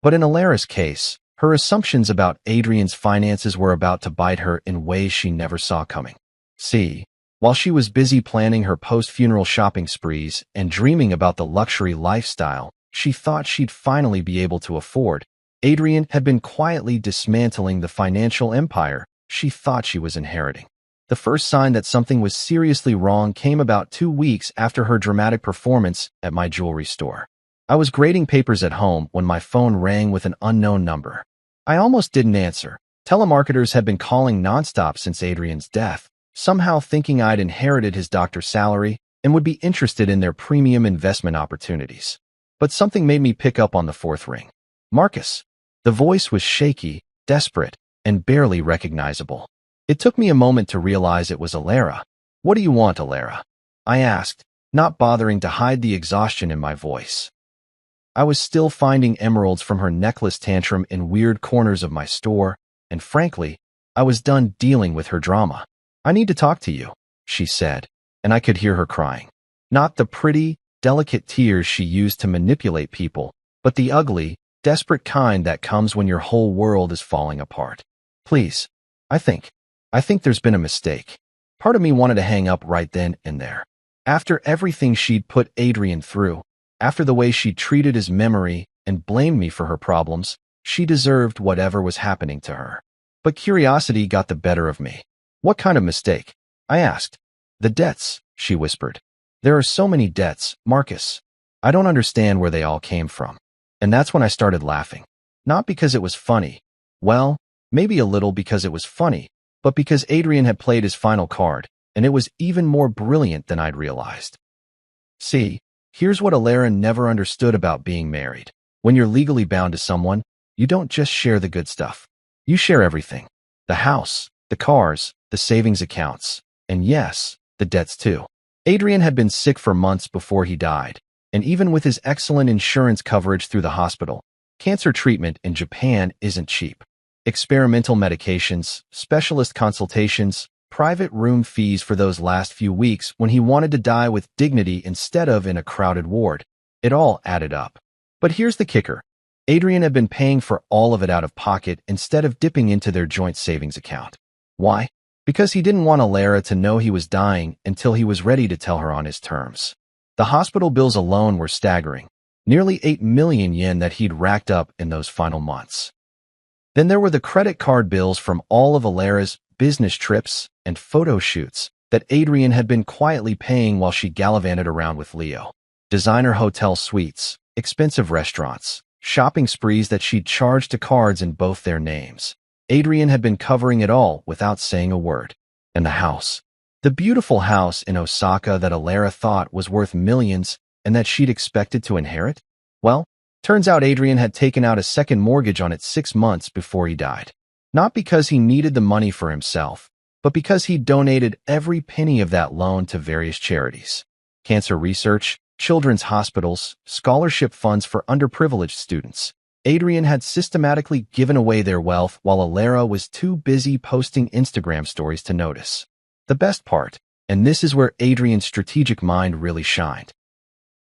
But in Alara's case, her assumptions about Adrian's finances were about to bite her in ways she never saw coming. See, while she was busy planning her post-funeral shopping sprees and dreaming about the luxury lifestyle she thought she'd finally be able to afford, Adrian had been quietly dismantling the financial empire she thought she was inheriting. The first sign that something was seriously wrong came about 2 weeks after her dramatic performance at my jewelry store. I was grading papers at home when my phone rang with an unknown number. I almost didn't answer. Telemarketers had been calling nonstop since Adrian's death, somehow thinking I'd inherited his doctor's salary and would be interested in their premium investment opportunities. But something made me pick up on the fourth ring. Marcus. The voice was shaky, desperate, and barely recognizable. It took me a moment to realize it was Alara. "What do you want, Alara?" I asked, not bothering to hide the exhaustion in my voice. I was still finding emeralds from her necklace tantrum in weird corners of my store, and frankly, I was done dealing with her drama. "I need to talk to you," she said, and I could hear her crying. Not the pretty, delicate tears she used to manipulate people, but the ugly, desperate kind that comes when your whole world is falling apart. "Please, I think there's been a mistake." Part of me wanted to hang up right then and there. After everything she'd put Adrian through, after the way she treated his memory and blamed me for her problems, she deserved whatever was happening to her. But curiosity got the better of me. "What kind of mistake?" I asked. "The debts," she whispered. "There are so many debts, Marcus. I don't understand where they all came from." And that's when I started laughing. Not because it was funny. Well, maybe a little because it was funny, but because Adrian had played his final card, and it was even more brilliant than I'd realized. See, here's what Alara never understood about being married. When you're legally bound to someone, you don't just share the good stuff. You share everything. The house, the cars, the savings accounts, and yes, the debts too. Adrian had been sick for months before he died, and even with his excellent insurance coverage through the hospital, cancer treatment in Japan isn't cheap. Experimental medications, specialist consultations, private room fees for those last few weeks when he wanted to die with dignity instead of in a crowded ward. It all added up. But here's the kicker. Adrian had been paying for all of it out of pocket instead of dipping into their joint savings account. Why? Because he didn't want Alara to know he was dying until he was ready to tell her on his terms. The hospital bills alone were staggering. Nearly 8 million yen that he'd racked up in those final months. Then there were the credit card bills from all of Alara's business trips and photo shoots that Adrian had been quietly paying while she gallivanted around with Leo. Designer hotel suites, expensive restaurants, shopping sprees that she'd charged to cards in both their names. Adrian had been covering it all without saying a word. And the house. The beautiful house in Osaka that Alara thought was worth millions and that she'd expected to inherit? Well, turns out Adrian had taken out a second mortgage on it 6 months before he died. Not because he needed the money for himself, but because he donated every penny of that loan to various charities. Cancer research, children's hospitals, scholarship funds for underprivileged students. Adrian had systematically given away their wealth while Alara was too busy posting Instagram stories to notice. The best part, and this is where Adrian's strategic mind really shined,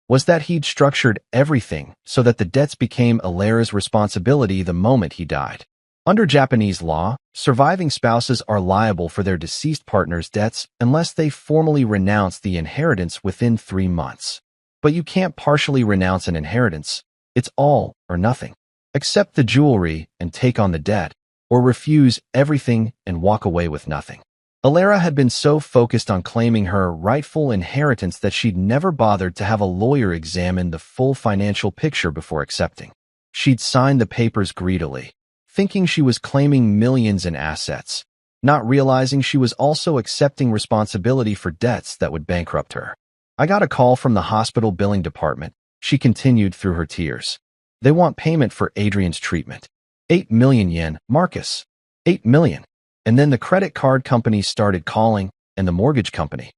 was that he'd structured everything so that the debts became Alara's responsibility the moment he died. Under Japanese law, surviving spouses are liable for their deceased partner's debts unless they formally renounce the inheritance within 3 months. But you can't partially renounce an inheritance. It's all or nothing. Accept the jewelry and take on the debt, or refuse everything and walk away with nothing. Alara had been so focused on claiming her rightful inheritance that she'd never bothered to have a lawyer examine the full financial picture before accepting. She'd signed the papers greedily, thinking she was claiming millions in assets, not realizing she was also accepting responsibility for debts that would bankrupt her. "I got a call from the hospital billing department," she continued through her tears. "They want payment for Adrian's treatment. 8 million yen, Marcus. 8 million. And then the credit card companies started calling, and the mortgage company.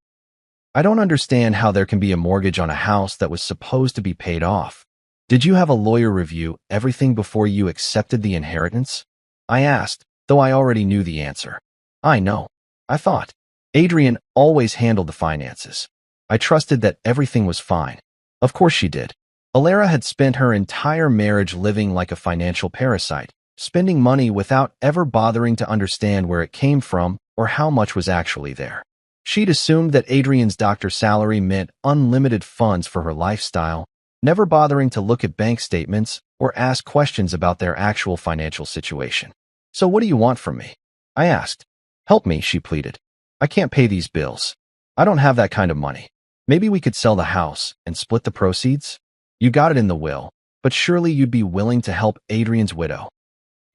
I don't understand how there can be a mortgage on a house that was supposed to be paid off. Did you have a lawyer review everything before you accepted the inheritance?" I asked, though I already knew the answer. I know. I thought. Adrian always handled the finances. I trusted that everything was fine. Of course she did. Alara had spent her entire marriage living like a financial parasite, spending money without ever bothering to understand where it came from or how much was actually there. She'd assumed that Adrian's doctor salary meant unlimited funds for her lifestyle, never bothering to look at bank statements or ask questions about their actual financial situation. "So what do you want from me?" I asked. Help me, she pleaded. I can't pay these bills. I don't have that kind of money. Maybe we could sell the house and split the proceeds? You got it in the will, but surely you'd be willing to help Adrian's widow.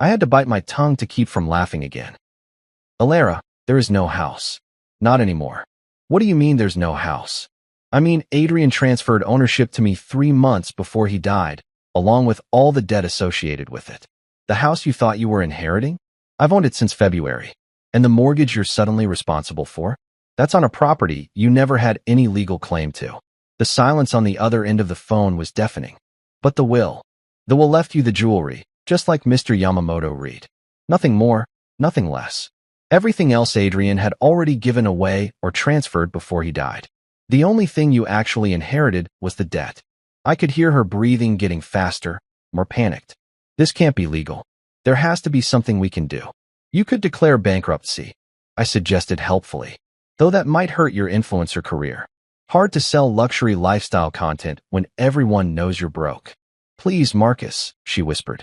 I had to bite my tongue to keep from laughing again. Alara, there is no house. Not anymore. What do you mean there's no house? I mean, Adrian transferred ownership to me 3 months before he died, along with all the debt associated with it. The house you thought you were inheriting? I've owned it since February. And the mortgage you're suddenly responsible for? That's on a property you never had any legal claim to. The silence on the other end of the phone was deafening. But the will. The will left you the jewelry, just like Mr. Yamamoto Reed. Nothing more, nothing less. Everything else Adrian had already given away or transferred before he died. The only thing you actually inherited was the debt. I could hear her breathing getting faster, more panicked. This can't be legal. There has to be something we can do. You could declare bankruptcy, I suggested helpfully. Though that might hurt your influencer career. Hard to sell luxury lifestyle content when everyone knows you're broke. Please, Marcus, she whispered.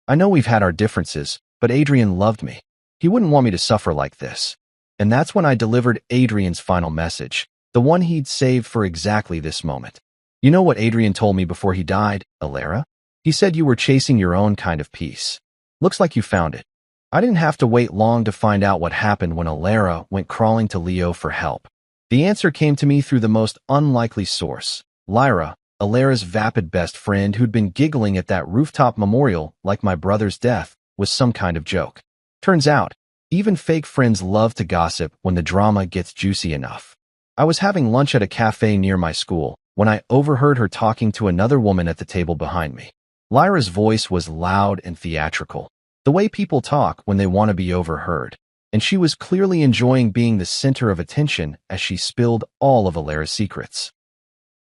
I know we've had our differences, but Adrian loved me. He wouldn't want me to suffer like this. And that's when I delivered Adrian's final message, the one he'd saved for exactly this moment. You know what Adrian told me before he died, Alara? He said you were chasing your own kind of peace. Looks like you found it. I didn't have to wait long to find out what happened when Alara went crawling to Leo for help. The answer came to me through the most unlikely source. Lyra, Alara's vapid best friend who'd been giggling at that rooftop memorial like my brother's death was some kind of joke. Turns out, even fake friends love to gossip when the drama gets juicy enough. I was having lunch at a cafe near my school when I overheard her talking to another woman at the table behind me. Lyra's voice was loud and theatrical, the way people talk when they want to be overheard, and she was clearly enjoying being the center of attention as she spilled all of Alara's secrets.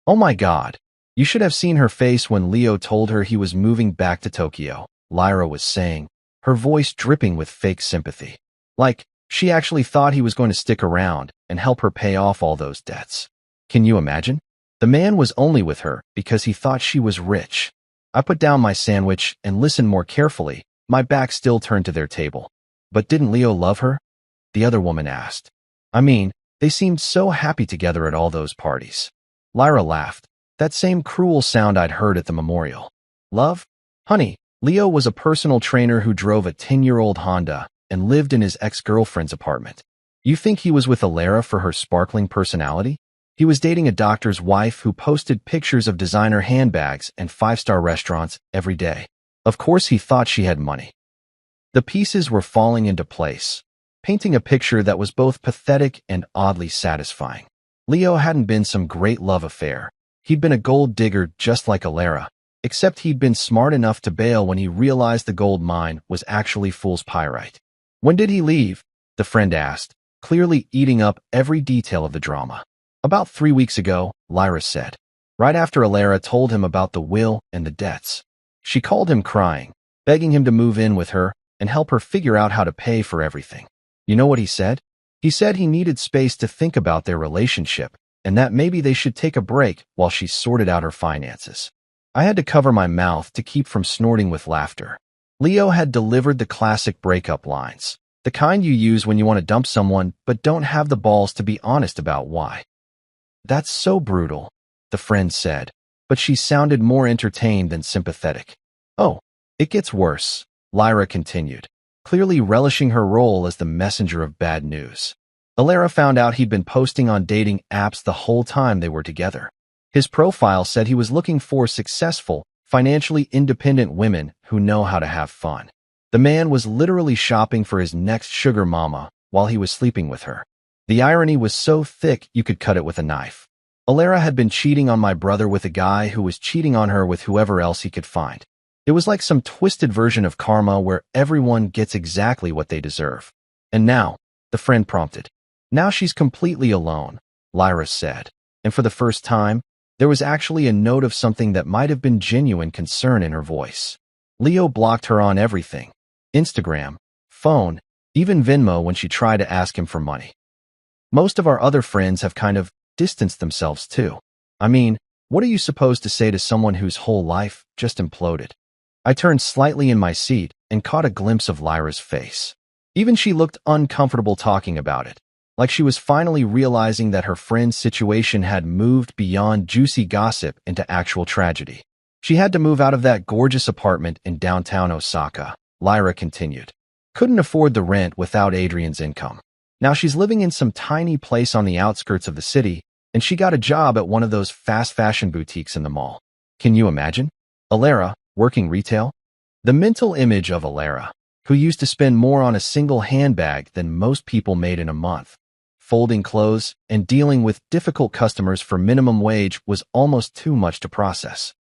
Oh my God, you should have seen her face when Leo told her he was moving back to Tokyo, Lyra was saying, her voice dripping with fake sympathy. Like, she actually thought he was going to stick around and help her pay off all those debts. Can you imagine? The man was only with her because he thought she was rich. I put down my sandwich and listened more carefully, my back still turned to their table. But didn't Leo love her? The other woman asked. I mean, they seemed so happy together at all those parties. Lyra laughed, that same cruel sound I'd heard at the memorial. Love? Honey, Leo was a personal trainer who drove a 10-year-old Honda and lived in his ex-girlfriend's apartment. You think he was with Alara for her sparkling personality? He was dating a doctor's wife who posted pictures of designer handbags and 5-star restaurants every day. Of course he thought she had money. The pieces were falling into place, painting a picture that was both pathetic and oddly satisfying. Leo hadn't been some great love affair. He'd been a gold digger just like Alara, except he'd been smart enough to bail when he realized the gold mine was actually fool's pyrite. When did he leave? The friend asked, clearly eating up every detail of the drama. About 3 weeks ago, Lyra said. Right after Alara told him about the will and the debts. She called him crying, begging him to move in with her and help her figure out how to pay for everything. You know what he said? He said he needed space to think about their relationship and that maybe they should take a break while she sorted out her finances. I had to cover my mouth to keep from snorting with laughter. Leo had delivered the classic breakup lines, the kind you use when you want to dump someone but don't have the balls to be honest about why. That's so brutal, the friend said, but she sounded more entertained than sympathetic. Oh, it gets worse, Lyra continued, clearly relishing her role as the messenger of bad news. Alara found out he'd been posting on dating apps the whole time they were together. His profile said he was looking for successful, financially independent women who know how to have fun. The man was literally shopping for his next sugar mama while he was sleeping with her. The irony was so thick you could cut it with a knife. Alara had been cheating on my brother with a guy who was cheating on her with whoever else he could find. It was like some twisted version of karma where everyone gets exactly what they deserve. And now, the friend prompted. Now she's completely alone, Lyra said. And for the first time, there was actually a note of something that might have been genuine concern in her voice. Leo blocked her on everything. Instagram, phone, even Venmo when she tried to ask him for money. Most of our other friends have kind of distanced themselves too. I mean, what are you supposed to say to someone whose whole life just imploded? I turned slightly in my seat and caught a glimpse of Lyra's face. Even she looked uncomfortable talking about it, like she was finally realizing that her friend's situation had moved beyond juicy gossip into actual tragedy. She had to move out of that gorgeous apartment in downtown Osaka, Lyra continued. Couldn't afford the rent without Adrian's income. Now she's living in some tiny place on the outskirts of the city, and she got a job at one of those fast fashion boutiques in the mall. Can you imagine? Alara, working retail? The mental image of Alara, who used to spend more on a single handbag than most people made in a month, folding clothes and dealing with difficult customers for minimum wage, was almost too much to process.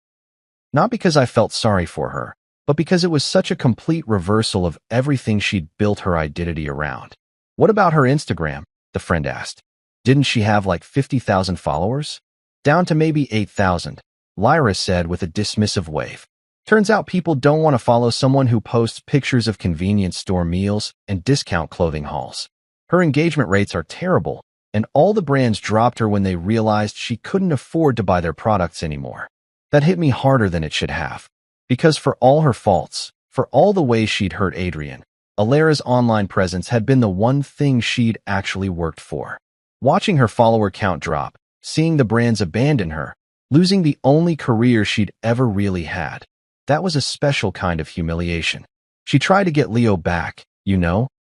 Not because I felt sorry for her, but because it was such a complete reversal of everything she'd built her identity around. What about her Instagram? The friend asked. Didn't she have like 50,000 followers? Down to maybe 8,000, Lyra said with a dismissive wave. Turns out people don't want to follow someone who posts pictures of convenience store meals and discount clothing hauls. Her engagement rates are terrible, and all the brands dropped her when they realized she couldn't afford to buy their products anymore. That hit me harder than it should have. Because for all her faults, for all the ways she'd hurt Adrian, Alara's online presence had been the one thing she'd actually worked for. Watching her follower count drop, seeing the brands abandon her, losing the only career she'd ever really had, that was a special kind of humiliation. She tried to get Leo back,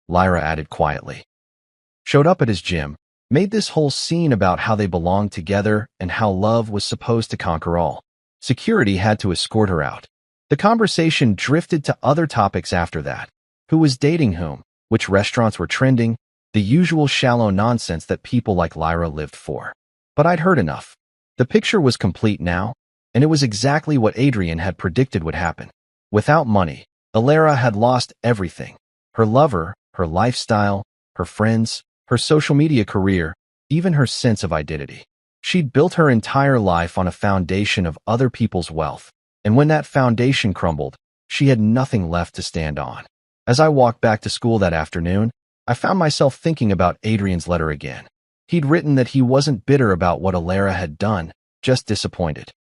Lyra added quietly. Showed up at his gym, made this whole scene about how they belonged together and how love was supposed to conquer all. Security had to escort her out. The conversation drifted to other topics after that. Who was dating whom, which restaurants were trending, the usual shallow nonsense that people like Lyra lived for. But I'd heard enough. The picture was complete now, and it was exactly what Adrian had predicted would happen. Without money, Alara had lost everything. Her lover, her lifestyle, her friends, her social media career, even her sense of identity. She'd built her entire life on a foundation of other people's wealth, and when that foundation crumbled, she had nothing left to stand on. As I walked back to school that afternoon, I found myself thinking about Adrian's letter again. He'd written that he wasn't bitter about what Alara had done, just disappointed.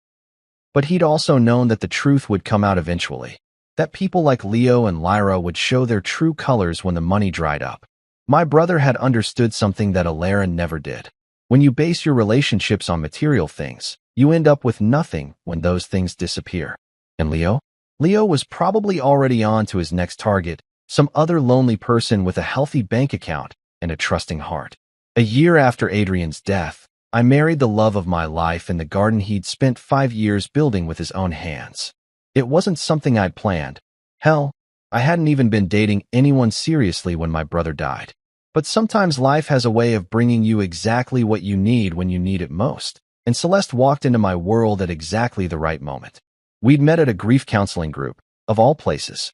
But he'd also known that the truth would come out eventually, that people like Leo and Lyra would show their true colors when the money dried up. My brother had understood something that Alara never did. When you base your relationships on material things, you end up with nothing when those things disappear. And Leo? Leo was probably already on to his next target, some other lonely person with a healthy bank account and a trusting heart. A year after Adrian's death, I married the love of my life in the garden he'd spent 5 years building with his own hands. It wasn't something I'd planned. Hell, I hadn't even been dating anyone seriously when my brother died. But sometimes life has a way of bringing you exactly what you need when you need it most. And Celeste walked into my world at exactly the right moment. We'd met at a grief counseling group, of all places.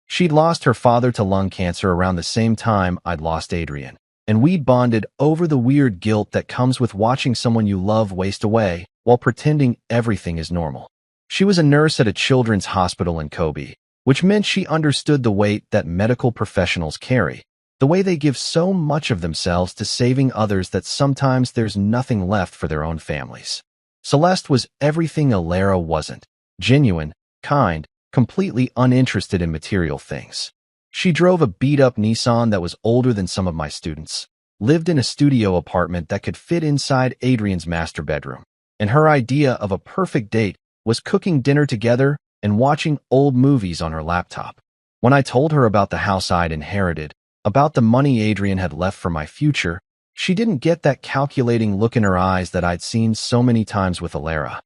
She'd lost her father to lung cancer around the same time I'd lost Adrian, and we'd bonded over the weird guilt that comes with watching someone you love waste away while pretending everything is normal. She was a nurse at a children's hospital in Kobe, which meant she understood the weight that medical professionals carry, the way they give so much of themselves to saving others that sometimes there's nothing left for their own families. Celeste was everything Alara wasn't: genuine, kind, completely uninterested in material things. She drove a beat-up Nissan that was older than some of my students, lived in a studio apartment that could fit inside Adrian's master bedroom, and her idea of a perfect date was cooking dinner together and watching old movies on her laptop. When I told her about the house I'd inherited, about the money Adrian had left for my future, she didn't get that calculating look in her eyes that I'd seen so many times with Alara.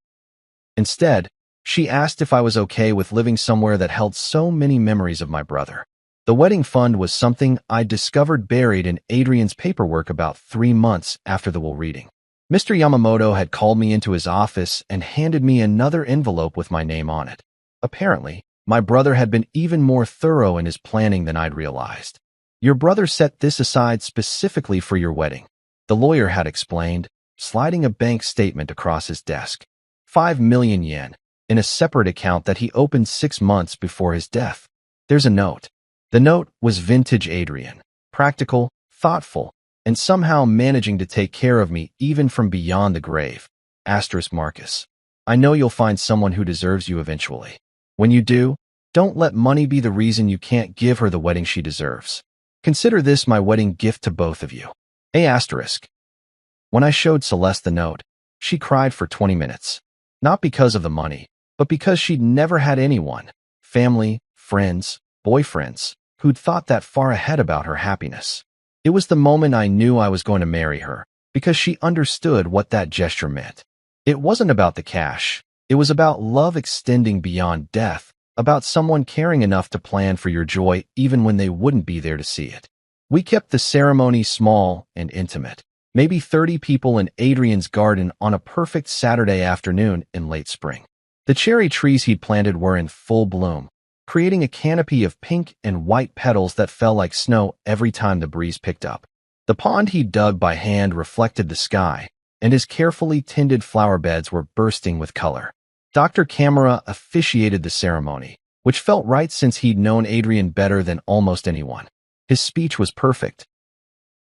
Instead, she asked if I was okay with living somewhere that held so many memories of my brother. The wedding fund was something I'd discovered buried in Adrian's paperwork about 3 months after the will reading. Mr. Yamamoto had called me into his office and handed me another envelope with my name on it. Apparently, my brother had been even more thorough in his planning than I'd realized. Your brother set this aside specifically for your wedding, the lawyer had explained, sliding a bank statement across his desk. 5 million yen, in a separate account that he opened 6 months before his death. There's a note. The note was vintage Adrian, practical, thoughtful, and somehow managing to take care of me even from beyond the grave. Asterisk Marcus. I know you'll find someone who deserves you eventually. When you do, don't let money be the reason you can't give her the wedding she deserves. Consider this my wedding gift to both of you. A asterisk. When I showed Celeste the note, she cried for 20 minutes. Not because of the money, but because she'd never had anyone, family, friends, boyfriends, who'd thought that far ahead about her happiness. It was the moment I knew I was going to marry her, because she understood what that gesture meant. It wasn't about the cash. It was about love extending beyond death, about someone caring enough to plan for your joy even when they wouldn't be there to see it. We kept the ceremony small and intimate. Maybe 30 people in Adrian's garden on a perfect Saturday afternoon in late spring. The cherry trees he'd planted were in full bloom, creating a canopy of pink and white petals that fell like snow every time the breeze picked up. The pond he'd dug by hand reflected the sky, and his carefully tended flower beds were bursting with color. Dr. Camera officiated the ceremony, which felt right since he'd known Adrian better than almost anyone. His speech was perfect,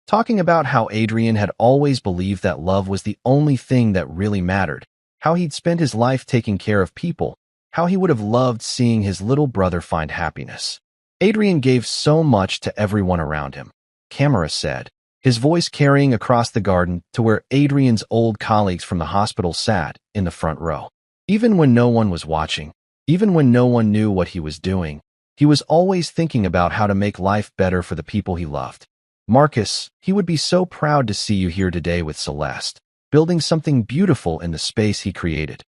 talking about how Adrian had always believed that love was the only thing that really mattered, how he'd spent his life taking care of people, how he would have loved seeing his little brother find happiness. Adrian gave so much to everyone around him, Camera said, his voice carrying across the garden to where Adrian's old colleagues from the hospital sat in the front row. Even when no one was watching, even when no one knew what he was doing, he was always thinking about how to make life better for the people he loved. Marcus, he would be so proud to see you here today with Celeste, building something beautiful in the space he created.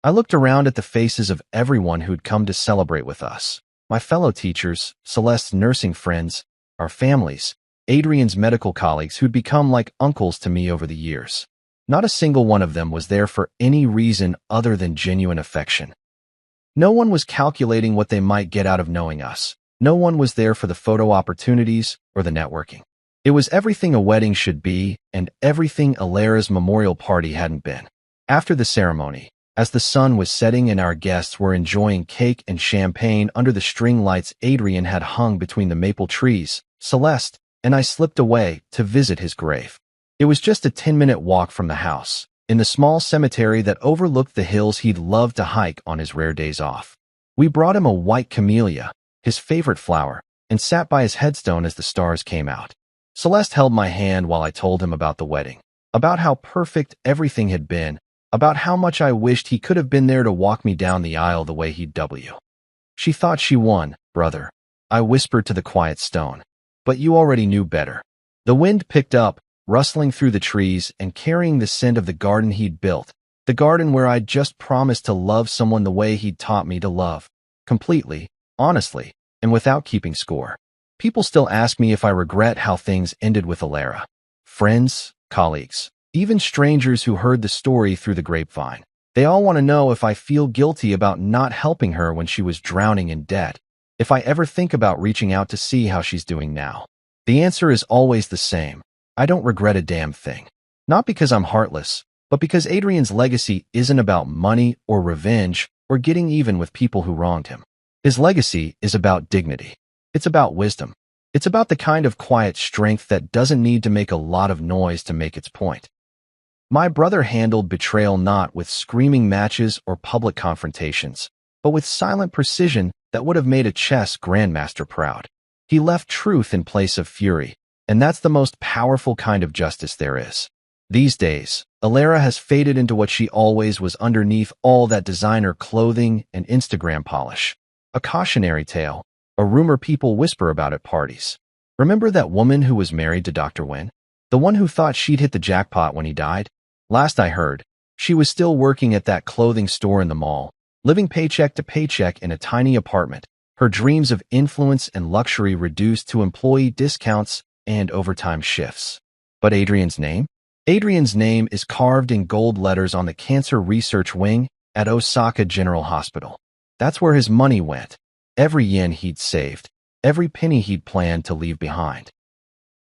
I looked around at the faces of everyone who'd come to celebrate with us. My fellow teachers, Celeste's nursing friends, our families, Adrian's medical colleagues who'd become like uncles to me over the years. Not a single one of them was there for any reason other than genuine affection. No one was calculating what they might get out of knowing us. No one was there for the photo opportunities or the networking. It was everything a wedding should be and everything Alera's memorial party hadn't been. After the ceremony, as the sun was setting and our guests were enjoying cake and champagne under the string lights Adrian had hung between the maple trees, Celeste and I slipped away to visit his grave. It was just a 10-minute walk from the house, in the small cemetery that overlooked the hills he'd love to hike on his rare days off. We brought him a white camellia, his favorite flower, and sat by his headstone as the stars came out. Celeste held my hand while I told him about the wedding, about how perfect everything had been, about how much I wished he could have been there to walk me down the aisle the way he'd W. She thought she won, brother, I whispered to the quiet stone. But you already knew better. The wind picked up, rustling through the trees and carrying the scent of the garden he'd built, the garden where I'd just promised to love someone the way he'd taught me to love. Completely, honestly, and without keeping score. People still ask me if I regret how things ended with Alera. Friends, colleagues, even strangers who heard the story through the grapevine. They all want to know if I feel guilty about not helping her when she was drowning in debt. If I ever think about reaching out to see how she's doing now. The answer is always the same. I don't regret a damn thing. Not because I'm heartless, but because Adrian's legacy isn't about money or revenge or getting even with people who wronged him. His legacy is about dignity. It's about wisdom. It's about the kind of quiet strength that doesn't need to make a lot of noise to make its point. My brother handled betrayal not with screaming matches or public confrontations, but with silent precision that would have made a chess grandmaster proud. He left truth in place of fury, and that's the most powerful kind of justice there is. These days, Alera has faded into what she always was underneath all that designer clothing and Instagram polish. A cautionary tale, a rumor people whisper about at parties. Remember that woman who was married to Dr. Wen? The one who thought she'd hit the jackpot when he died? Last I heard, she was still working at that clothing store in the mall, living paycheck to paycheck in a tiny apartment, her dreams of influence and luxury reduced to employee discounts and overtime shifts. But Adrian's name? Adrian's name is carved in gold letters on the cancer research wing at Osaka General Hospital. That's where his money went, every yen he'd saved, every penny he'd planned to leave behind.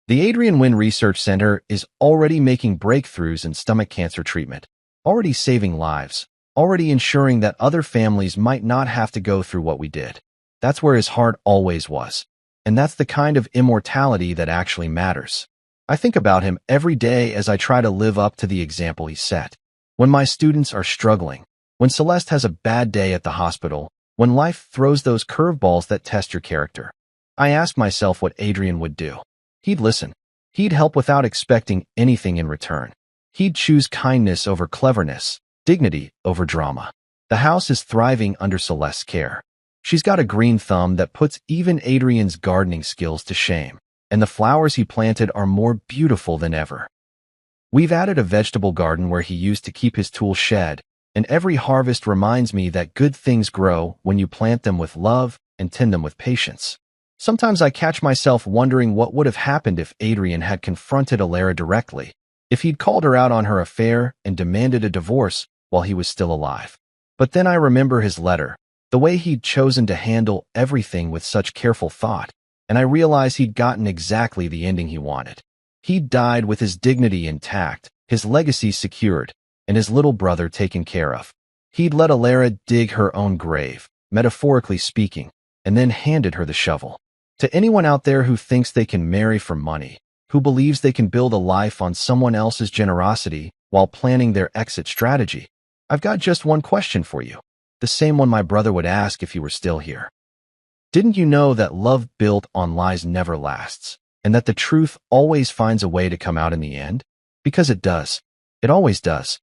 The Adrian Wen Research Center is already making breakthroughs in stomach cancer treatment, already saving lives, already ensuring that other families might not have to go through what we did. That's where his heart always was. And that's the kind of immortality that actually matters. I think about him every day as I try to live up to the example he set. When my students are struggling, when Celeste has a bad day at the hospital, when life throws those curveballs that test your character. I asked myself what Adrian would do. He'd listen. He'd help without expecting anything in return. He'd choose kindness over cleverness, dignity over drama. The house is thriving under Celeste's care. She's got a green thumb that puts even Adrian's gardening skills to shame, and the flowers he planted are more beautiful than ever. We've added a vegetable garden where he used to keep his tool shed, and every harvest reminds me that good things grow when you plant them with love and tend them with patience. Sometimes I catch myself wondering what would have happened if Adrian had confronted Alara directly, if he'd called her out on her affair and demanded a divorce while he was still alive. But then I remember his letter, the way he'd chosen to handle everything with such careful thought, and I realize he'd gotten exactly the ending he wanted. He'd died with his dignity intact, his legacy secured, and his little brother taken care of. He'd let Alara dig her own grave, metaphorically speaking, and then handed her the shovel. To anyone out there who thinks they can marry for money, who believes they can build a life on someone else's generosity while planning their exit strategy, I've got just one question for you, the same one my brother would ask if he were still here. Didn't you know that love built on lies never lasts, and that the truth always finds a way to come out in the end? Because it does. It always does.